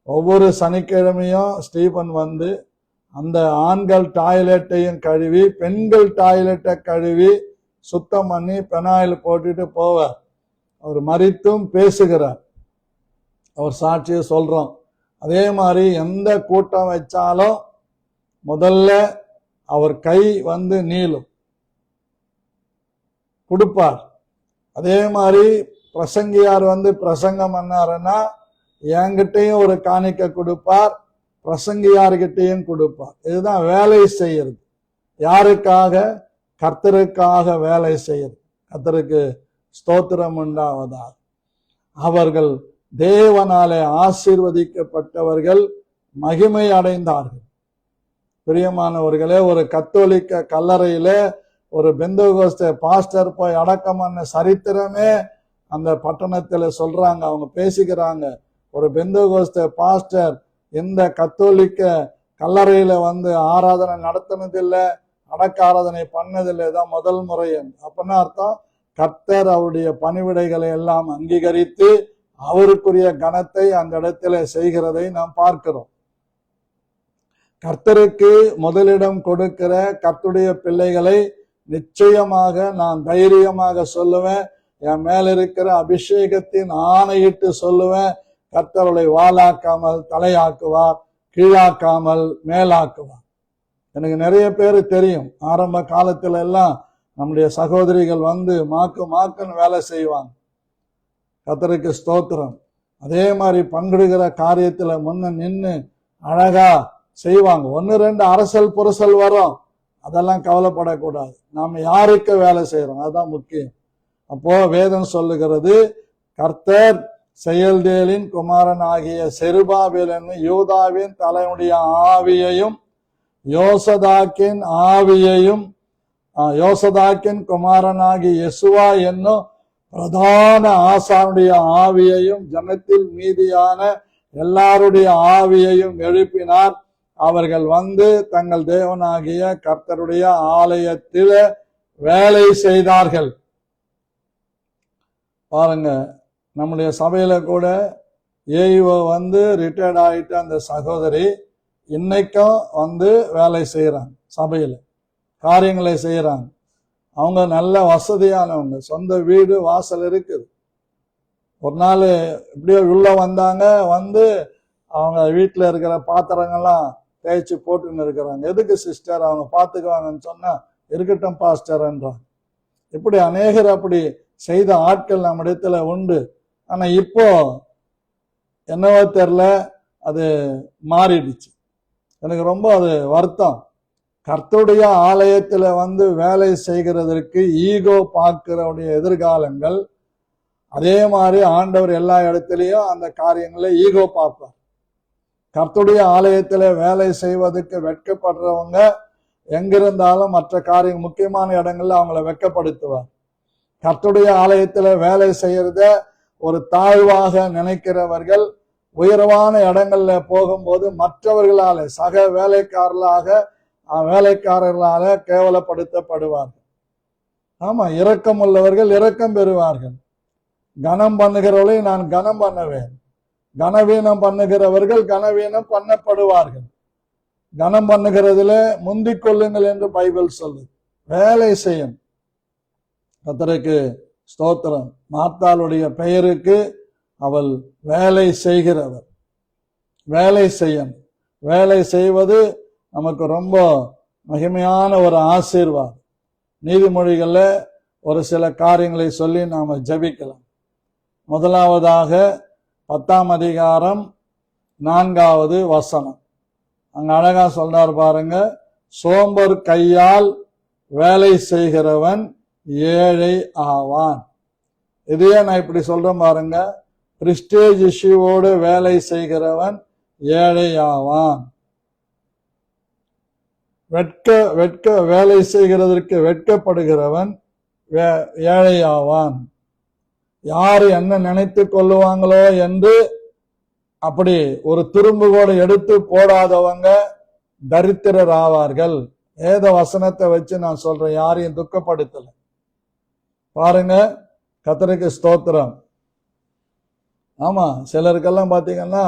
ஒவ்வொரு சனிக்கிழமையும் ஸ்டீபன் வந்து அந்த ஆண்கள் டாய்லெட்டையும் கழுவி, பெண்கள் டாய்லெட்டை கழுவி சுத்தம் பண்ணி பெனாயில் போட்டுட்டு போவார். அவர் மரித்தும் பேசுகிறார், அவர் சாட்சியை சொல்றோம். அதே மாதிரி எந்த கூட்டம் வச்சாலும் முதல்ல அவர் கை வந்து நீளும், கொடுப்பார். அதே மாதிரி பிரசங்கியார் வந்து பிரசங்கம் பண்ணாருன்னா என்கிட்டையும் ஒரு காணிக்கை கொடுப்பார், பிரசங்கியார்கிட்டையும் கொடுப்பார். இதுதான் வேலை செய்யறது. யாருக்காக? கர்த்தருக்காக வேலை செய்யறது. கர்த்தருக்கு ஸ்தோத்திரம் உண்டாவதாக. அவர்கள் தேவனாலே ஆசீர்வதிக்கப்பட்டவர்கள், மகிமை அடைந்தார்கள். பிரியமானவர்களே, ஒரு கத்தோலிக்க கல்லறையில ஒரு பெந்தகோஸ்தே பாஸ்டர் போய் அடக்கம் பண்ண சரித்திரமே அந்த பட்டணத்துல சொல்றாங்க. அவங்க பேசிக்கிறாங்க, ஒரு பெந்தகோஸ்தே பாஸ்டர் இந்த கத்தோலிக்க கல்லறையில வந்து ஆராதனை நடத்தினதில்லை, அடக்க ஆராதனை பண்ணதில்லை, தான் முதல் முறை. அப்படின்னா அர்த்தம், கர்த்தர் அவருடைய பணிவிடைகளை எல்லாம் அங்கீகரித்து அவருக்குரிய கனத்தை அந்த இடத்துல செய்கிறதை நாம் பார்க்கிறோம். கர்த்தருக்கு முதலிடம் கொடுக்கிற கர்த்தருடைய பிள்ளைகளை நிச்சயமாக நான் தைரியமாக சொல்லுவேன், என் மேல இருக்கிற அபிஷேகத்தின் ஆணையிட்டு சொல்லுவேன், கர்த்தர்களை வாளாக்காமல் தலையாக்குவார், கீழாக்காமல் மேலாக்குவார். எனக்கு நிறைய பேர் தெரியும், ஆரம்ப காலத்துல எல்லாம் நம்முடைய சகோதரிகள் வந்து மாக்குன்னு வேலை செய்வாங்க. கர்த்தருக்கு ஸ்தோத்திரம். அதே மாதிரி பங்கிடுகிற காரியத்துல முன்ன நின்று அழகா செய்வாங்க. 1-2 அரசல் புரசல் வரும், அதெல்லாம் கவலைப்படக்கூடாது. நாம யாருக்கு வேலை செய்யறோம் அதுதான் முக்கியம். அப்போ வேதம் சொல்லுகிறது, கர்த்தர் செயல்தேலின் குமாரன் ஆகிய செருபாபேல் என்னும் யூதாவின் தலைவனுடைய ஆவியையும் யோசதாக்கின் ஆவியையும் யோசதாக்கின் குமாரனாகிய யெசுவா என்னும் பிரதான ஆசானுடைய ஆவியையும் ஜனத்தில் மீதியான எல்லாருடைய ஆவியையும் எழுப்பினார். அவர்கள் வந்து தங்கள் தேவனாகிய கர்த்தருடைய ஆலயத்தில் வேலை செய்தார்கள். பாருங்க, நம்முடைய சபையில கூட ஏஇஓ ரிட்டையர்ட் ஆயிட்ட அந்த சகோதரி இன்னைக்கும் வேலை செய்யறாங்க, சபையில காரியங்களை செய்யறாங்க. அவங்க நல்ல வசதியானவங்க, சொந்த வீடு வாசல் இருக்குது. ஒரு நாள் இப்படியோ உள்ள வந்தாங்க, அவங்க வீட்டுல இருக்கிற பாத்திரங்கள்லாம் தேய்ச்சி போட்டுன்னு இருக்கிறாங்க. எதுக்கு சிஸ்டர், அவங்க பாத்துக்குவாங்கன்னு சொன்னா இருக்கட்டும் பாஸ்டர் என்றான். இப்படி அநேகர் அப்படி செய்த ஆட்கள் நம்ம இடத்துல உண்டு. ஆனா இப்போ என்னவோ தெரியல, அது மாறிடுச்சு. எனக்கு ரொம்ப அது வருத்தம். கர்த்தருடைய ஆலயத்துல வேலை செய்கிறதற்கு ஈகோ பார்க்கிறவுடைய எதிர்காலங்கள். அதே மாதிரி ஆண்டவர் எல்லா இடத்துலயும் அந்த காரியங்களை ஈகோ பார்ப்பார். கர்த்தருடைய ஆலயத்துல வேலை செய்வதற்கு வெட்கப்படுறவங்க எங்கிருந்தாலும் மற்ற காரியம் முக்கியமான இடங்கள்ல அவங்களை வெட்கப்படுத்துவார். கர்த்தருடைய ஆலயத்துல வேலை செய்யறத ஒரு தாழ்வாக நினைக்கிறவர்கள் உயர்வான இடங்கள்ல போகும்போது மற்றவர்களால, சக வேலைக்காரர்களால கேவலப்படுத்தப்படுவார்கள். ஆமா, இரக்கம் உள்ளவர்கள் இரக்கம் பெறுவார்கள். கனம் பண்ணுகிறவர்களை நான் கனம் பண்ணுவேன், கனவீனம் பண்ணுகிறவர்கள் கனவீனம் பண்ணப்படுவார்கள். கனம் பண்ணுகிறதுல முந்திக் கொள்ளுங்கள் என்று பைபிள் சொல்லு. வேலை செய்யும். கர்த்தருக்கு ஸ்தோத்திரம். மார்த்தாளுடைய பெயருக்கு அவள் வேலை செய்கிறவர். வேலை செய்யும். வேலை செய்வது நமக்கு ரொம்ப மகிமையான ஒரு ஆசீர்வாதம். நீதிமொழிகள்ல ஒரு சில காரியங்களை சொல்லி நாம ஜெபிக்கலாம். முதலாவதாக 10ஆம் அதிகாரம் 4வது வசனம். அங்க அழகா சொல்றார் பாருங்க, சோம்பர் கையால் வேலை செய்கிறவன் ஏழை ஆவான். இதையே நான் இப்படி சொல்றேன் பாருங்க, பிரிஸ்டேஜ் இஷ்யூவோடு வேலை செய்கிறவன் ஏழை ஆவான். வேலை செய்கிறதற்கு வெட்கப்படுகிறவன் ஏழை ஆவான். யாரு என்ன நினைத்து கொள்ளுவாங்களோ என்று அப்படி ஒரு துரும்புகோடு எடுத்து போடாதவங்க தரித்திரர் ஆவார்கள். ஏத வசனத்தை வச்சு நான் சொல்றேன், யாரையும் துக்கப்படுத்தல. பாருங்க, கர்த்தருக்கு ஸ்தோத்திரம். ஆமா, சிலருக்கெல்லாம் பாத்தீங்கன்னா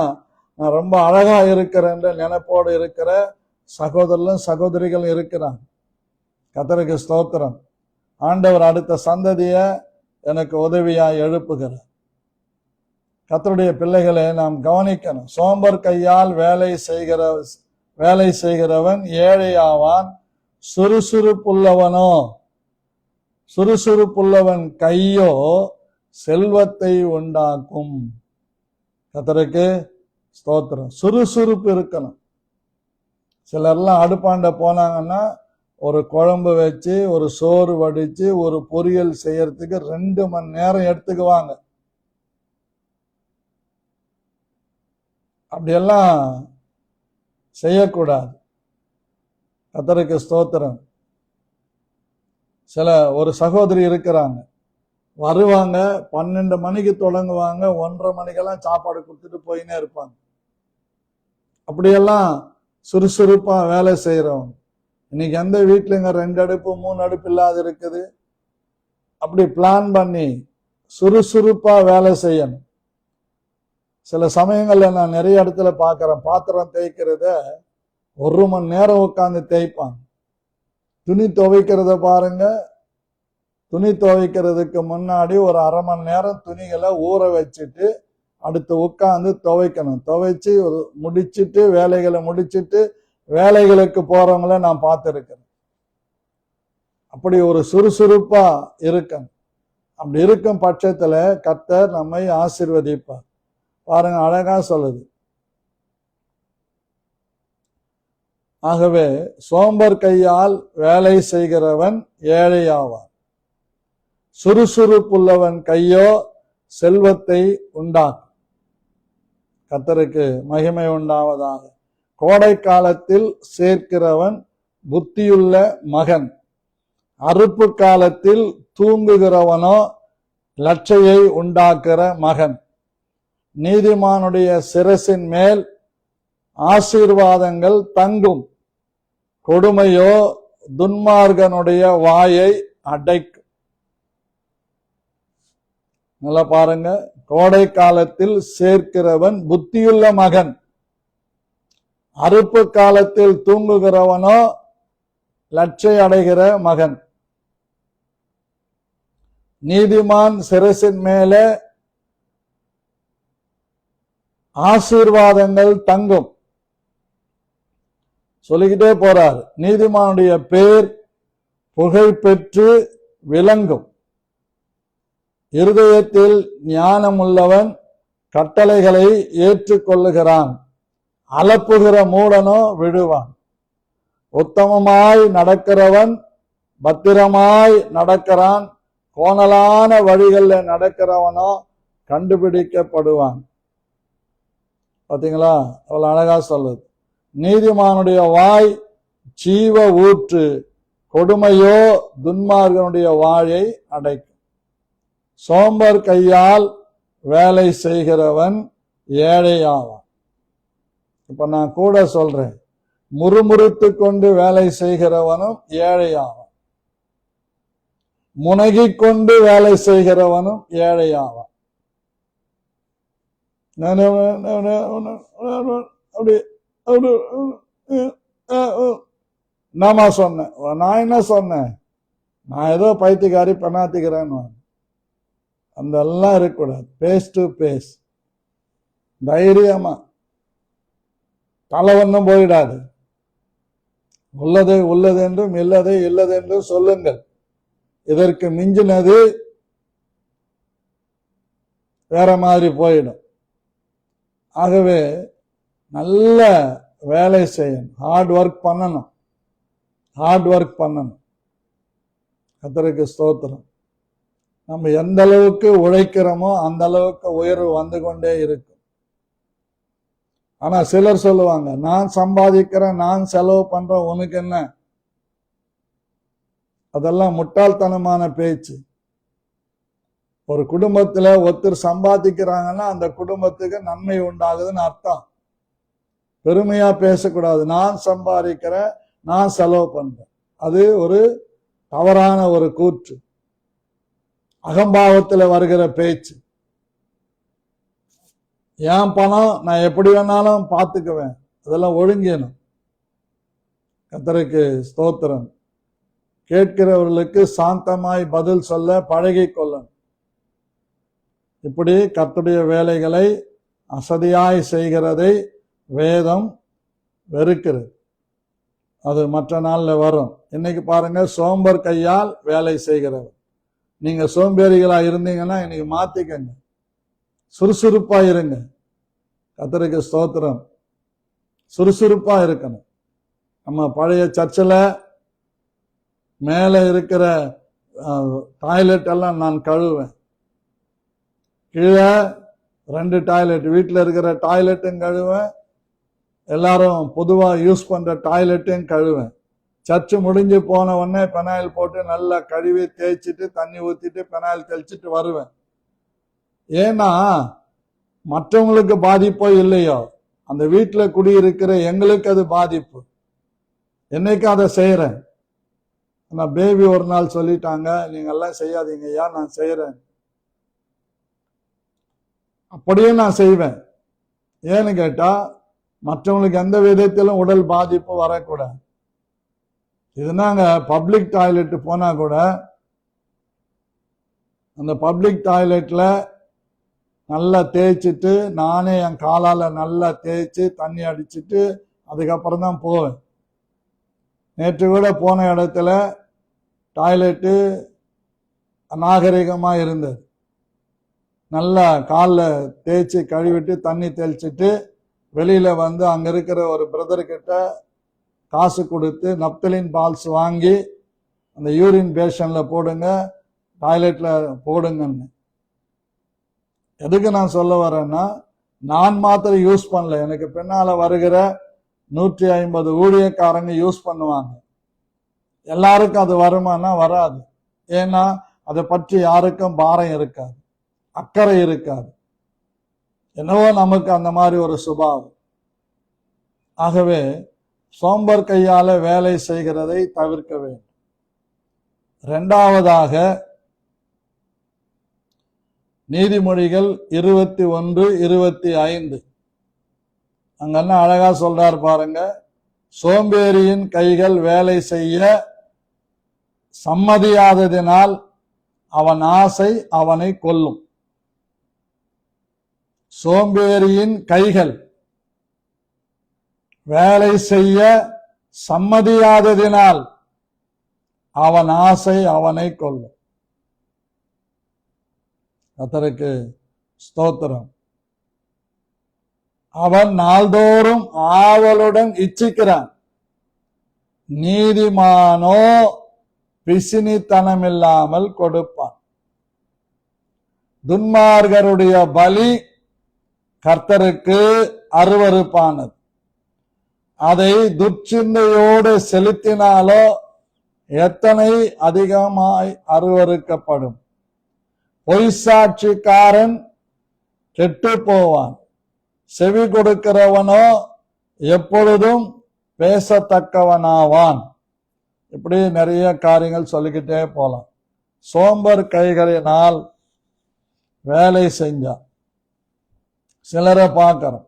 நான் ரொம்ப அழகா இருக்கிறேன் நினைப்போடு இருக்கிற சகோதரர்களும் சகோதரிகள் இருக்கிறாங்க. கர்த்தருக்கு ஸ்தோத்திரம். ஆண்டவர் அடுத்த சந்ததிய எனக்கு உதவியாய் எழுப்புகிறார். கர்த்தருடைய பிள்ளைகளை நாம் கவனிக்கணும். சோம்பர் கையால் வேலை செய்கிறவன் ஏழை ஆவான். சுறுசுறுப்புள்ளவன் கையோ செல்வத்தை உண்டாக்கும். கர்த்தருக்கு ஸ்தோத்திரம். சுறுசுறுப்பு இருக்கணும். சிலர்லாம் அடுப்பாண்ட போனாங்கன்னா ஒரு குழம்பு வச்சு, ஒரு சோறு வடிச்சு, ஒரு பொரியல் செய்யறதுக்கு 2 மணி நேரம் எடுத்துக்குவாங்க. அப்படியெல்லாம் செய்யக்கூடாது. கர்த்தருக்கு ஸ்தோத்திரம். ஒரு சகோதரி இருக்கிறாங்க, வருவாங்க 12 மணிக்கு தொடங்குவாங்க, 1:30 மணிக்கெல்லாம் சாப்பாடு கொடுத்துட்டு போயினே இருப்பாங்க. அப்படியெல்லாம் சுறுசுறுப்பா வேலை செய்யறவங்க. இன்னைக்கு எந்த வீட்டுலங்க 2 அடுப்பு 3 அடுப்பு இல்லாத இருக்குது? அப்படி பிளான் பண்ணி சுறுசுறுப்பா வேலை செய்யணும். சில சமயங்கள்ல நான் நிறைய இடத்துல பாக்குறேன், பாத்திரம் தேய்க்கிறத 1 மணி நேரம் உட்கார்ந்து தேய்ப்பாங்க. துணி துவைக்கிறத பாருங்க, துணி துவைக்கிறதுக்கு முன்னாடி ஒரு 1/2 மணி நேரம் துணிகளை ஊற வச்சுட்டு அடுத்து உட்கார்ந்து துவைக்கணும். துவைச்சு முடிச்சுட்டு வேலைகளை முடிச்சுட்டு வேலைகளுக்கு போறவங்கள நான் பார்த்திருக்கிறேன். அப்படி ஒரு சுறுசுறுப்பா இருக்கணும். அப்படி இருக்கும் பட்சத்துல கர்த்தர் நம்மை ஆசீர்வதிப்பார். பாருங்க, அழகா சொல்லுது. ஆகவே சோம்பர் கையால் வேலை செய்கிறவன் ஏழை ஆவான். சுறுசுறுப்புள்ளவன் கையோ செல்வத்தை உண்டாக்கும். கர்த்தருக்கு மகிமை உண்டாவதாக. கோடை காலத்தில் சேர்க்கிறவன் புத்தியுள்ள மகன். அறுப்பு காலத்தில் தூங்குகிறவனோ லட்சையை உண்டாக்குற மகன். நீதிமானுடைய சிரசின் மேல் ஆசீர்வாதங்கள் தங்கும். கொடுமையோ துன்மார்கனுடைய வாயை அடைக்கும். நல்லா பாருங்க, கோடை காலத்தில் சேர்க்கிறவன் புத்தியுள்ள மகன், அறுப்பு காலத்தில் தூங்குகிறவனோ லட்சை அடைகிற மகன். நீதிமான் சிரசின் மேலே ஆசீர்வாதங்கள் தங்கும். சொல்லிக்கிட்டே போறார். நீதிமானுடைய பேர் புகை பெற்று விளங்கும். இருதயத்தில் ஞானம் உள்ளவன் கட்டளைகளை ஏற்றுக்கொள்ளுகிறான். அலப்புகிற மூடனோ விழுவான். உத்தமமாய் நடக்கிறவன் பத்திரமாய் நடக்கிறான். கோணலான வழிகளில் நடக்கிறவனோ கண்டுபிடிக்கப்படுவான். பாத்தீங்களா, அவ்வளவு அழகா சொல்லுது. நீதிமானுடைய வாய் ஜீவ ஊற்று, கொடுமையோ துன்மார்கனுடைய வாயை அடைக்கும். சோம்பர் கையால் வேலை செய்கிறவன் ஏழையாவான். இப்ப நான் கூட சொல்றேன், முறுமுறுத்து கொண்டு வேலை செய்கிறவனும் ஏழையாவான். முனகிக் கொண்டு வேலை செய்கிறவனும் ஏழையாவான். என்னமா சொன்னேன்? நான் என்ன சொன்னேன்? நான் ஏதோ பைத்தியக்காரி பெண்ணாத்திக்கிறேன்னு. அந்த எல்லாம் இருக்கக்கூடாது. பேஸ் டு பேஸ், தைரியமா, தலை ஒன்றும் போயிடாது. உள்ளதை உள்ளது என்றும் இல்லதை இல்லது என்றும் சொல்லுங்கள். இதற்கு மிஞ்சினது வேற மாதிரி போயிடும். ஆகவே நல்ல வேலை செய்யணும், ஹார்ட் ஒர்க் பண்ணணும், ஹார்ட் ஒர்க் பண்ணணும். கர்த்தருக்கு ஸ்தோத்திரம். நம்ம எந்த அளவுக்கு உழைக்கிறோமோ அந்த அளவுக்கு உயர்வு வந்து கொண்டே இருக்கும். ஆனா சிலர் சொல்லுவாங்க, நான் சம்பாதிக்கிறேன், நான் செலவு பண்றேன், உனக்கு என்ன? அதெல்லாம் முட்டாள்தனமான பேச்சு. ஒரு குடும்பத்துல ஒருத்தர் சம்பாதிக்கிறாங்கன்னா அந்த குடும்பத்துக்கு நன்மை உண்டாகுதுன்னு அர்த்தம். பெருமையா பேசக்கூடாது. நான் சம்பாதிக்கிறேன், நான் செலவு பண்றேன், அது ஒரு தவறான ஒரு கூற்று, அகம்பாவத்துல வருகிற பேச்சு. என் பணம், நான் எப்படி வேணாலும் பார்த்துக்குவேன், அதெல்லாம் ஒழுங்கணும். கர்த்தருக்கு ஸ்தோத்திரம். கேட்கிறவர்களுக்கு சாந்தமாய் பதில் சொல்ல பழகி கொள்ளணும். இப்படி கர்த்தருடைய வேலைகளை அசதியாய் செய்கிறதை வேதம் வெறுக்கிறது. அது மற்ற நாள்ல வரும். இன்னைக்கு பாருங்க, சோம்பர் கையால் வேலை செய்கிறவர். நீங்க சோம்பேறிகளா இருந்தீங்கன்னா இன்னைக்கு மாத்திக்கங்க, சுறுசுறுப்பா இருங்க. கர்த்தருக்கு ஸ்தோத்திரம். சுறுசுறுப்பா இருக்கணும். நம்ம பழைய சர்ச்சில் மேலே இருக்கிற டாய்லெட் எல்லாம் நான் கழுவேன். கீழே 2 டாய்லெட், வீட்டில் இருக்கிற டாய்லெட்டும் கழுவேன், எல்லாரும் பொதுவாக யூஸ் பண்ற டாய்லெட்டையும் கழுவேன். சர்ச்சு முடிஞ்சு போன உடனே பெனாயில் போட்டு நல்லா கழுவி தேய்ச்சிட்டு தண்ணி ஊற்றிட்டு பெனாயில் தெளிச்சிட்டு வருவேன். ஏன்னா மற்றவங்களுக்கு பாதிப்போ இல்லையோ, அந்த வீட்டில் குடியிருக்கிற எங்களுக்கு அது பாதிப்பு. என்னைக்கு அதை செய்யறேன். நான் பேபி ஒரு நாள் சொல்லிட்டாங்க, நீங்க எல்லாம் செய்யாதீங்க ஐயா, நான் செய்யறேன். அப்படியே நான் செய்வேன். ஏன்னு கேட்டா மற்றவங்களுக்கு எந்த விதத்திலும் உடல் பாதிப்பு வரக்கூடாது. இது நாங்க பப்ளிக் டாய்லெட் போனா கூட அந்த பப்ளிக் டாய்லெட்ல நல்லா தேய்ச்சிட்டு, நானே என் காலால நல்லா தேய்ச்சி தண்ணி அடிச்சுட்டு அதுக்கப்புறம் தான் போவேன். நேற்று கூட போன இடத்துல டாய்லெட்டு அநாகரிகமா இருந்தது. நல்லா காலில் தேய்ச்சி கழுவிட்டு தண்ணி தெளிச்சுட்டு வெளியில வந்து அங்க இருக்கிற ஒரு பிரதர் கிட்ட காசு கொடுத்து நப்தலின் பால்ஸ் வாங்கி அந்த யூரின் பேஷன்ல போடுங்க, டாய்லெட்ல போடுங்கன்னு. எதுக்கு நான் சொல்ல வரேன்னா, நான் மாத்திரம் யூஸ் பண்ணல, எனக்கு பின்னால வருகிற 150 ஊழியக்காரங்க யூஸ் பண்ணுவாங்க. எல்லாருக்கும் அது வருமானா வராது. ஏன்னா அதை பற்றி யாருக்கும் பாரம் இருக்காது, அக்கறை இருக்காது. என்னவோ நமக்கு அந்த மாதிரி ஒரு சுபாவம். ஆகவே சோம்பர் கையால வேலை செய்கிறதை தவிர்க்க வேண்டும். இரண்டாவதாக நீதிமொழிகள் 21:25 அங்க என்ன அழகா சொல்றார் பாருங்க. சோம்பேறியின் கைகள் வேலை செய்ய சம்மதியாததினால் அவன் ஆசை அவனை கொல்லும். சோம்பேறியின் கைகள் வேலை செய்ய சம்மதியாததினால் அவன் ஆசை அவனை கொல்லும். கர்த்தருக்கு ஸ்தோத்திரம். அவன் நாள்தோறும் ஆவலுடன் இச்சிக்கிறான். நீதிமானோ பிசினித்தனமில்லாமல் கொடுப்பான். துன்மார்கருடைய பலி கர்த்தருக்கு அருவருப்பானது. அதை துர்ச்சிந்தையோடு செலுத்தினாலோ எத்தனை அதிகமாய் அருவருக்கப்படும். பொய்சாட்சிக்காரன் கெட்டு போவான். செவி கொடுக்கிறவனோ எப்பொழுதும் பேசத்தக்கவனாவான். இப்படி நிறைய காரியங்கள் சொல்லிக்கிட்டே போலாம். சோம்பர் கைகளினால் வேலை செஞ்சா சிலரை பார்க்கிறோம்.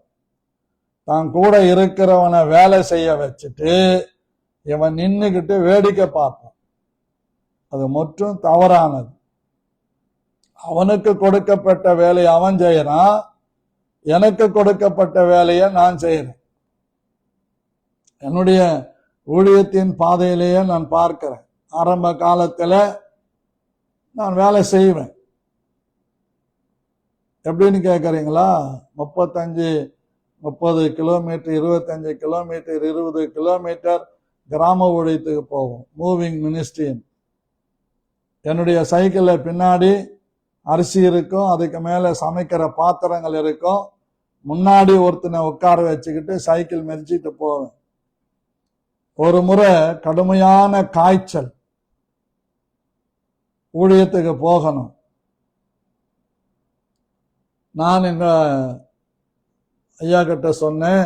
தான் கூட இருக்கிறவனை வேலை செய்ய வச்சுட்டு இவன் நின்னுக்கிட்டு வேடிக்கை பார்ப்பான். அது முற்றும் தவறானது. அவனுக்கு கொடுக்கப்பட்ட வேலையை அவன் செய்யறான், எனக்கு கொடுக்கப்பட்ட வேலையை நான் செய்யறேன். என்னுடைய ஊழியத்தின் பாதையிலேயே நான் பார்க்கிறேன். ஆரம்ப காலத்தில் நான் வேலை செய்வேன். எப்படின்னு கேட்குறீங்களா? 30 கிலோமீட்டர், 25 கிலோமீட்டர், 20 கிலோமீட்டர் கிராம ஊழியத்துக்கு போவோம். Moving ministry. என்னுடைய சைக்கிளில் பின்னாடி அரிசி இருக்கும், அதுக்கு மேலே சமைக்கிற பாத்திரங்கள் இருக்கும். முன்னாடி ஒருத்தனை உட்கார வச்சுக்கிட்டு சைக்கிள் மெரிச்சிட்டு போவேன். ஒரு முறை கடுமையான காய்ச்சல், ஊழியத்துக்கு போகணும். நான் எங்க ஐயா கிட்ட சொன்னேன்,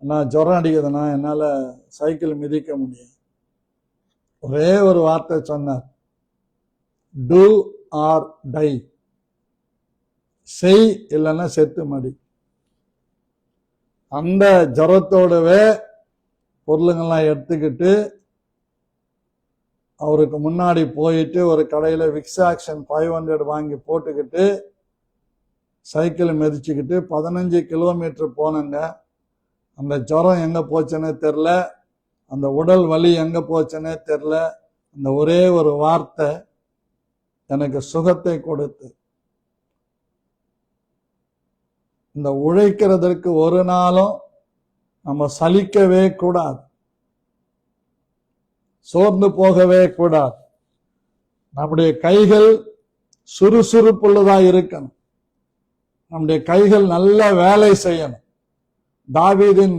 நான் ஜுரம் அடிக்குதுண்ணா, என்னால் சைக்கிள் மிதிக்க முடியும். ஒரே ஒரு வார்த்தை சொன்னார், டூ ஆர் டை, செய் இல்லைன்னா செத்து மடி. அந்த ஜுரத்தோடவே பொருளுங்கள்லாம் எடுத்துக்கிட்டு அவருக்கு முன்னாடி போயிட்டு ஒரு கடையில் விக்ஸ் ஆக்ஷன் 500 வாங்கி போட்டுக்கிட்டு சைக்கிள் மிதிச்சுக்கிட்டு 15 கிலோமீட்டர் போனங்க. அந்த ஜுரம் எங்கே போச்சுன்னே தெரில, அந்த உடல் வலி எங்கே போச்சுன்னே தெரில. அந்த ஒரே ஒரு வார்த்தை எனக்கு சுகத்தை கொடுத்து. இந்த உழைக்கிறதற்கு ஒரு நாளும் நம்ம சலிக்கவே கூடாது, சோர்ந்து போகவே கூடாது. நம்முடைய கைகள் சுறுசுறுப்புள்ளதா இருக்கணும். நம்முடைய கைகள் நல்ல வேலை செய்யணும். தாவீதின்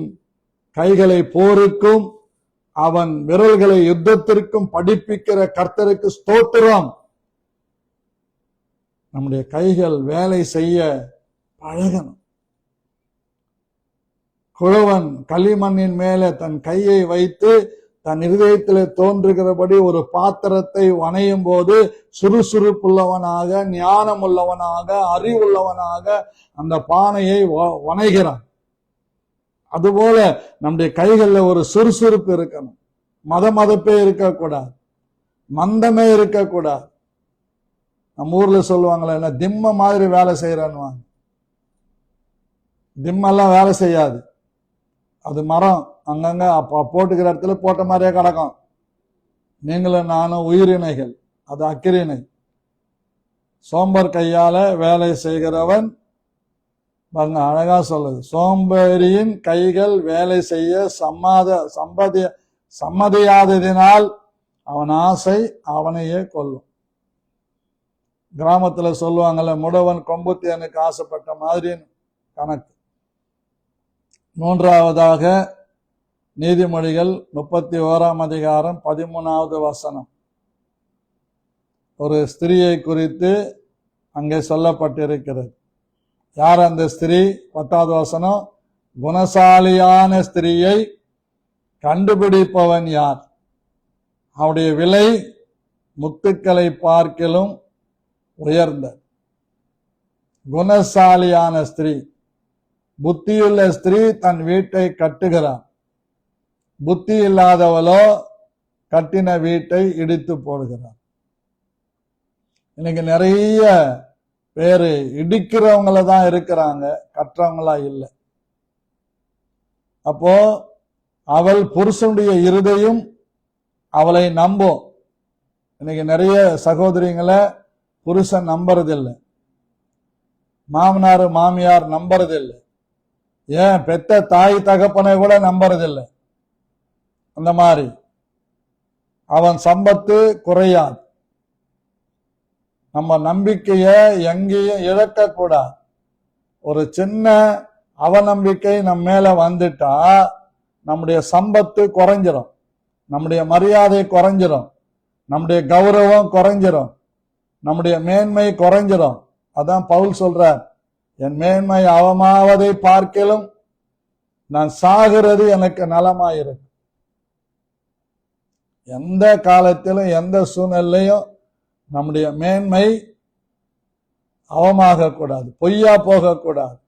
கைகளை போருக்கும் அவன் விரல்களை யுத்தத்திற்கும் படிப்பிக்கிற கர்த்தருக்கு ஸ்தோத்திரம். நம்முடைய கைகள் வேலை செய்ய பழகணும். குழவன் களிமண்ணின் மேலே தன் கையை வைத்து தன் இருதயத்தில் தோன்றுகிறபடி ஒரு பாத்திரத்தை வணையும் போது சுறுசுறுப்புள்ளவனாக, ஞானம் உள்ளவனாக, அறிவுள்ளவனாக அந்த பானையை வணைகிறான். அதுபோல நம்முடைய கைகள்ல ஒரு சுறுசுறுப்பு இருக்கணும். மதப்பே இருக்கக்கூடாது, மந்தமே இருக்கக்கூடாது. நம்ம ஊர்ல சொல்லுவாங்களே, என்ன திம்ம மாதிரி வேலை செய்யறான்னு. திம்மெல்லாம் வேலை செய்யாது. அது மரம் அங்கங்க போட்டுக்கிற இடத்துல போட்ட மாதிரியே கிடக்கும். நீங்களும் நானும் உயிரினைகள், அது அக்கிரினை. சோம்பர் கையால வேலை செய்கிறவன் பாருங்க, அழகா சொல்லுது, சோம்பேறியின் கைகள் வேலை செய்ய சம்மதியாததினால் அவன் ஆசை அவனையே கொல்லும். கிராமத்துல சொல்லுவாங்கல்ல, முடவன் கொம்புத்தேனுக்கு ஆசைப்பட்ட மாதிரி கணக்கு. மூன்றாவதாக நீதிமொழிகள் 31:13 ஒரு ஸ்திரியை குறித்து அங்கே சொல்லப்பட்டிருக்கிறது. யார் அந்த ஸ்திரீ? 10 குணசாலியான ஸ்திரியை கண்டுபிடிப்பவன் யார்? அவருடைய விலை முத்துக்களை பார்க்கிலும் உயர்ந்த குணசாலியான ஸ்திரீ. புத்தியுள்ள ஸ்திரீ தன் வீட்டை கட்டுகிறார், புத்தி இல்லாதவளோ கட்டின வீட்டை இடித்து போடுகிறார். இன்னைக்கு நிறைய பேரு இடிக்கிறவங்கள தான் இருக்கிறாங்க, கட்டுறவங்களா இல்லை. அப்போ அவள் புருஷனுடைய இருதையும் அவளை நம்பும். இன்னைக்கு நிறைய சகோதரிங்களை புருஷன் நம்புறதில்லை, மாமனார் மாமியார் நம்புறதில்லை, ஏன் பெத்த தாய் தகப்பனை கூட நம்புறதில்லை. அந்த மாதிரி அவன் சம்பத்து குறையாது. நம்ம நம்பிக்கைய எங்கேயும் இழக்க கூடாது. ஒரு சின்ன அவநம்பிக்கை நம்ம மேல வந்துட்டா நம்முடைய சம்பத்து குறைஞ்சிரும், நம்முடைய மரியாதை குறைஞ்சிரும், நம்முடைய கௌரவம் குறைஞ்சிரும், நம்முடைய மேன்மை குறைஞ்சிரும். அதான் பவுல் சொல்றார், என் மேன்மை அவமாவதை பார்க்கலும் நான் சாகிறது எனக்கு நலமாயிருக்கு. எந்த காலத்திலும் எந்த சூழ்நிலையும் நம்முடைய மேன்மை அவமாக கூடாது, பொய்யா போகக்கூடாது,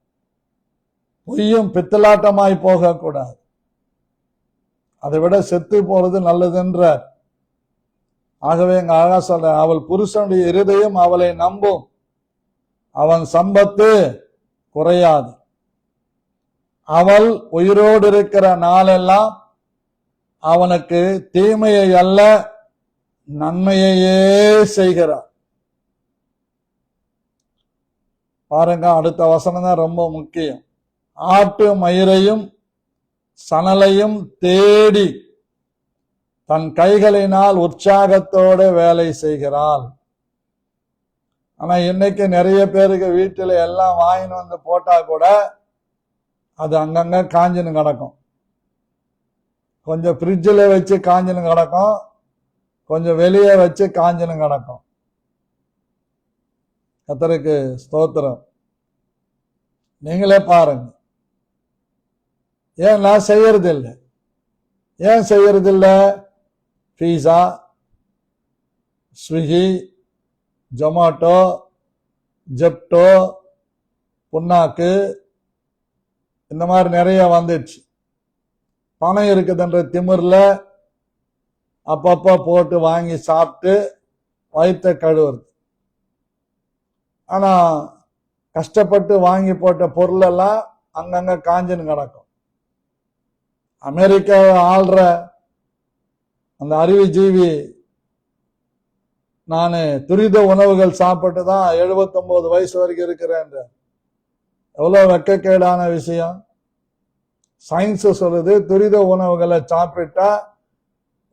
பொய்யும் பித்தலாட்டமாய் போகக்கூடாது. அதை விட செத்து போறது நல்லதுன்றார். ஆகவே எங்க அழகா சொல்ற, அவள் புருஷனுடைய இருதயம் அவளை நம்பும், அவன் சம்பத்து குறையாது. அவள் உயிரோடு இருக்கிற நாளெல்லாம் அவனுக்கு தீமையை அல்ல நன்மையையே செய்கிறார். பாருங்க, அடுத்த வசனம் தான் ரொம்ப முக்கியம். ஆட்டு மயிரையும் சணலையும் தேடி தன் கைகளினால் உற்சாகத்தோடு வேலை செய்கிறாள். ஆனா இன்னைக்கு நிறைய பேருக்கு வீட்டுல எல்லாம் வாங்கின்னு வந்து போட்டா கூட அது அங்கங்க காஞ்சின்னு கிடக்கும். கொஞ்சம் ஃப்ரிட்ஜில் வச்சு காஞ்சின்னு கிடக்கும், கொஞ்சம் வெளியே வச்சு காஞ்சின்னு கிடக்கும். கர்த்தருக்கு ஸ்தோத்திரம். நீங்களே பாருங்க, ஏன் நான் செய்யறது இல்லை? ஏன் செய்யறது இல்லை? பீஸா, ஸ்விக்கி, ஜொமாட்டோ, ஜெப்டோ, புண்ணாக்கு, இந்த மாதிரி நிறைய வந்துடுச்சு. பணம் இருக்குதுன்ற திமிர்ல அப்பப்ப போட்டு வாங்கி சாப்பிட்டு வயிற்ற கழுவுறது. ஆனா கஷ்டப்பட்டு வாங்கி போட்ட பொருள் எல்லாம் அங்கங்க காஞ்சின்னு கிடக்கும். அமெரிக்காவை ஆள்ற அந்த அறிவுஜீவி, நானு துரித உணவுகள் சாப்பிட்டு தான் 79 வயசு வரைக்கும் இருக்கிறேன். எவ்வளவு வெட்கக்கேடான விஷயம். சயின்ஸ் சொல்லுது, துரித உணவுகளை சாப்பிட்டா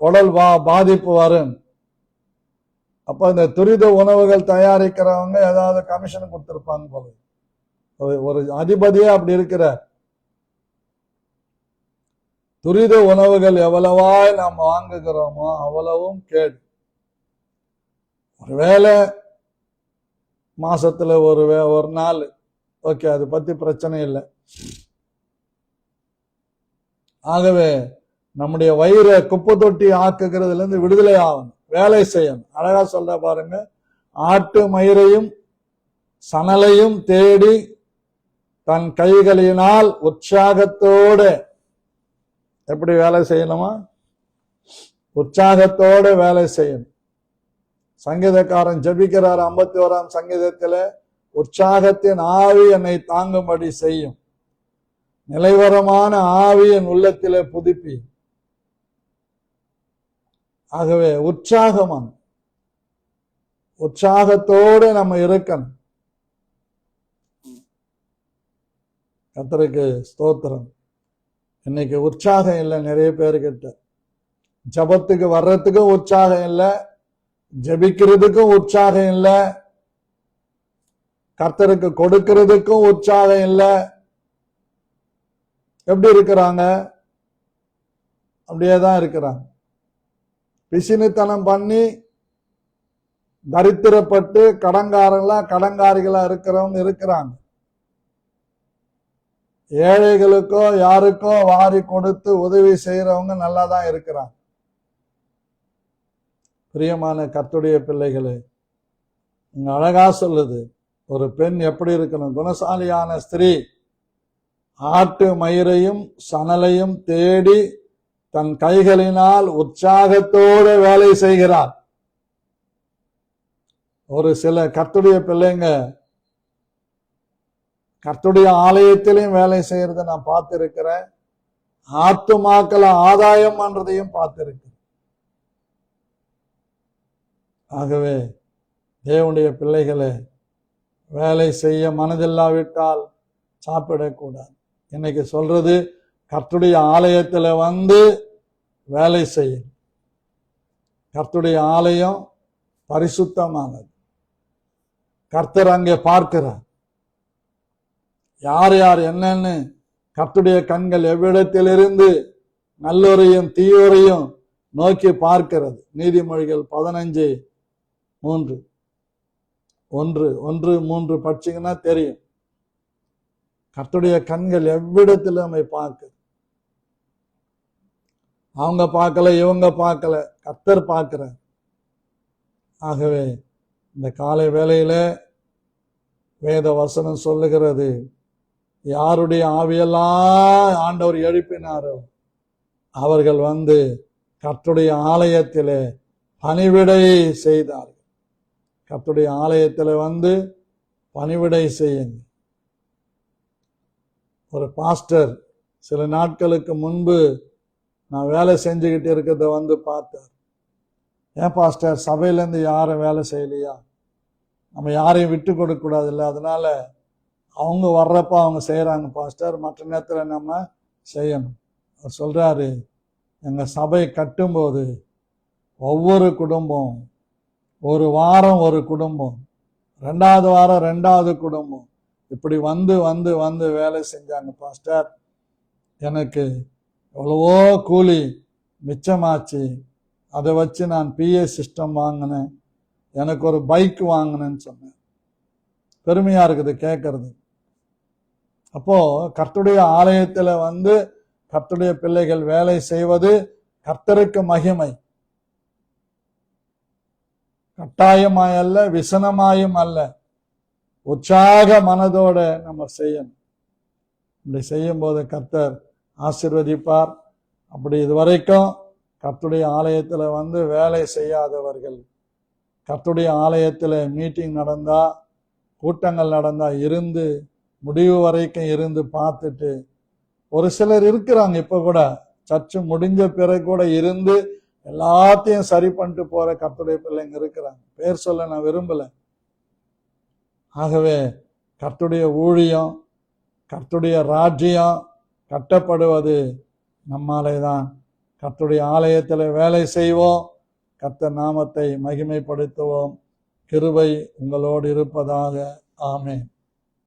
உடல் பாதிப்பு வரும். அப்ப இந்த துரித உணவுகள் தயாரிக்கிறவங்க ஏதாவது கமிஷன் கொடுத்திருப்பாங்க போல. ஒரு அதிபதியே அப்படி இருக்கிறார். துரித உணவுகள் எவ்வளவாய் நாம் வாங்குகிறோமோ அவ்வளவும் கேடு. ஒருவேளை மாசத்துல ஒரு நாள் ஓகே, அது பத்தி பிரச்சனை இல்லை. ஆகவே நம்முடைய வயிறை குப்பை தொட்டி ஆக்குகிறதுல இருந்து விடுதலை ஆகணும், வேலை செய்யணும். அழகா சொல்ற பாருங்க, ஆட்டு மயிரையும் சணலையும் தேடி தன் கைகளினால் உற்சாகத்தோட, எப்படி வேலை செய்யணுமா? உற்சாகத்தோட வேலை செய்யணும். சங்கீதக்காரன் ஜெபிக்கிறார் 51ஆம் சங்கீதத்துல, உற்சாகத்தின் ஆவி என்னை தாங்கும்படி செய்யும், நிலைவரமான ஆவி என் உள்ளத்திலே புதுப்பி. ஆகவே உற்சாகத்தோடு நம்ம இருக்கணும். கர்த்தருக்கு ஸ்தோத்திரம். இன்னைக்கு உற்சாகம் இல்லை நிறைய பேர்கிட்ட. ஜபத்துக்கு வர்றதுக்கும் உற்சாகம் இல்லை, ஜபிக்கிறதுக்கும் உற்சாகம் இல்லை, கர்த்தருக்கு கொடுக்கிறதுக்கும் உற்சாகம் இல்லை. எப்படி இருக்கிறாங்க? அப்படியேதான் இருக்கிறாங்க. பிசினித்தனம் பண்ணி தரித்திரப்பட்டு கடங்காரிகளா இருக்கிறவங்க இருக்கிறாங்க. ஏழைகளுக்கோ யாருக்கோ வாரி கொடுத்து உதவி செய்யறவங்க நல்லா தான் இருக்கிறாங்க. பிரியமான கர்த்தருடைய பிள்ளைகளே, இங்க அழகா சொல்லுது, ஒரு பெண் எப்படி இருக்கணும்? குணசாலியான ஸ்திரீ ஆட்டு மயிரையும் சணலையும் தேடி தன் கைகளினால் உற்சாகத்தோடு வேலை செய்கிறார். ஒரு சில கர்த்தருடைய பிள்ளைங்க கர்த்தருடைய ஆலயத்திலையும் வேலை செய்யறத நான் பார்த்திருக்கிறேன், ஆத்துமாக்களை ஆதாயம் பண்றதையும் பார்த்திருக்கிறேன். ஆகவே தேவனுடைய பிள்ளைகளை வேலை செய்ய மனதில்லாவிட்டால் சாப்பிடக்கூடாது. இன்னைக்கு சொல்றது, கர்த்தருடைய ஆலயத்துல வந்து வேலை செய்ய. கர்த்தருடைய ஆலயம் பரிசுத்தமானது. கர்த்தர் அங்கே பார்க்கிறார் யார் யார் என்னன்னு. கர்த்தருடைய கண்கள் எவ்விடத்திலிருந்து நல்லோரையும் தீயோரையும் நோக்கி பார்க்கிறது. நீதிமொழிகள் 15:3 1-3 படிச்சீங்கன்னா தெரியும். கர்த்தருடைய கண்கள் எவ்விடத்தில் நம்மை பார்க்குது. அவங்க பார்க்கல, இவங்க பார்க்கல, கர்த்தர் பார்க்கிறார். ஆகவே இந்த காலை வேளையில வேத வசனம் சொல்லுகிறது, யாருடைய ஆவியெல்லாம் ஆண்டவர் எழுப்பினாரோ அவர்கள் வந்து கர்த்தருடைய ஆலயத்திலே பணிவிடை செய்தார்கள். கர்த்தருடைய ஆலயத்தில் வந்து பணிவிடை செய்யுங்க. ஒரு பாஸ்டர் சில நாட்களுக்கு முன்பு நான் வேலை செஞ்சுக்கிட்டு இருக்கிறத வந்து பார்த்தார். ஏன் பாஸ்டர், சபையிலேருந்து யாரும் வேலை செய்யலையா? நம்ம யாரையும் விட்டு கொடுக்க கூடாது இல்லை, அதனால அவங்க வர்றப்ப அவங்க செய்கிறாங்க பாஸ்டர், மற்ற நேரத்தில் நம்ம செய்யணும். அவர் சொல்றாரு, எங்கள் சபை கட்டும்போது ஒவ்வொரு குடும்பம், ஒரு வாரம் ஒரு குடும்பம், 2வது வாரம் 2வது குடும்பம், இப்படி வந்து வந்து வந்து வேலை செஞ்சாங்க பாஸ்டர். எனக்கு எவ்வளவோ கூலி மிச்சமாச்சு. அதை வச்சு நான் PA சிஸ்டம் வாங்கினேன், எனக்கு ஒரு பைக் வாங்கினேன்னு சொன்னேன். பெருமையா இருக்குது கேட்கறது. அப்போ கர்த்தருடைய ஆலயத்துல வந்து கர்த்தருடைய பிள்ளைகள் வேலை செய்வது கர்த்தருக்கு மகிமை. கட்டாயமாய் அல்ல, விசனமாயும் அல்ல, உற்சாக மனதோட நம்ம செய்யணும். இப்படி செய்யும் போது கர்த்தர் ஆசீர்வதிப்பார். அப்படி இதுவரைக்கும் கர்த்தருடைய ஆலயத்துல வந்து வேலை செய்யாதவர்கள், கர்த்தருடைய ஆலயத்துல மீட்டிங் நடந்தா, கூட்டங்கள் நடந்தா இருந்து முடிவு வரைக்கும் இருந்து பார்த்துட்டு, ஒரு சிலர் இருக்கிறாங்க இப்ப கூட சர்ச்சு முடிஞ்ச பிறகு கூட இருந்து எல்லாத்தையும் சரி பண்ணிட்டு போற கர்த்தருடைய பிள்ளைங்க இருக்கிறாங்க. பேர் சொல்ல நான் விரும்பல. ஆகவே கர்த்தருடைய ஊழியம், கர்த்தருடைய ராஜ்யம் கட்டப்படுவது நம்மாலே தான். கர்த்தருடைய ஆலயத்தில் வேலை செய்வோம், கர்த்தர் நாமத்தை மகிமைப்படுத்துவோம். கிருபை உங்களோடு இருப்பதாக. ஆமென்.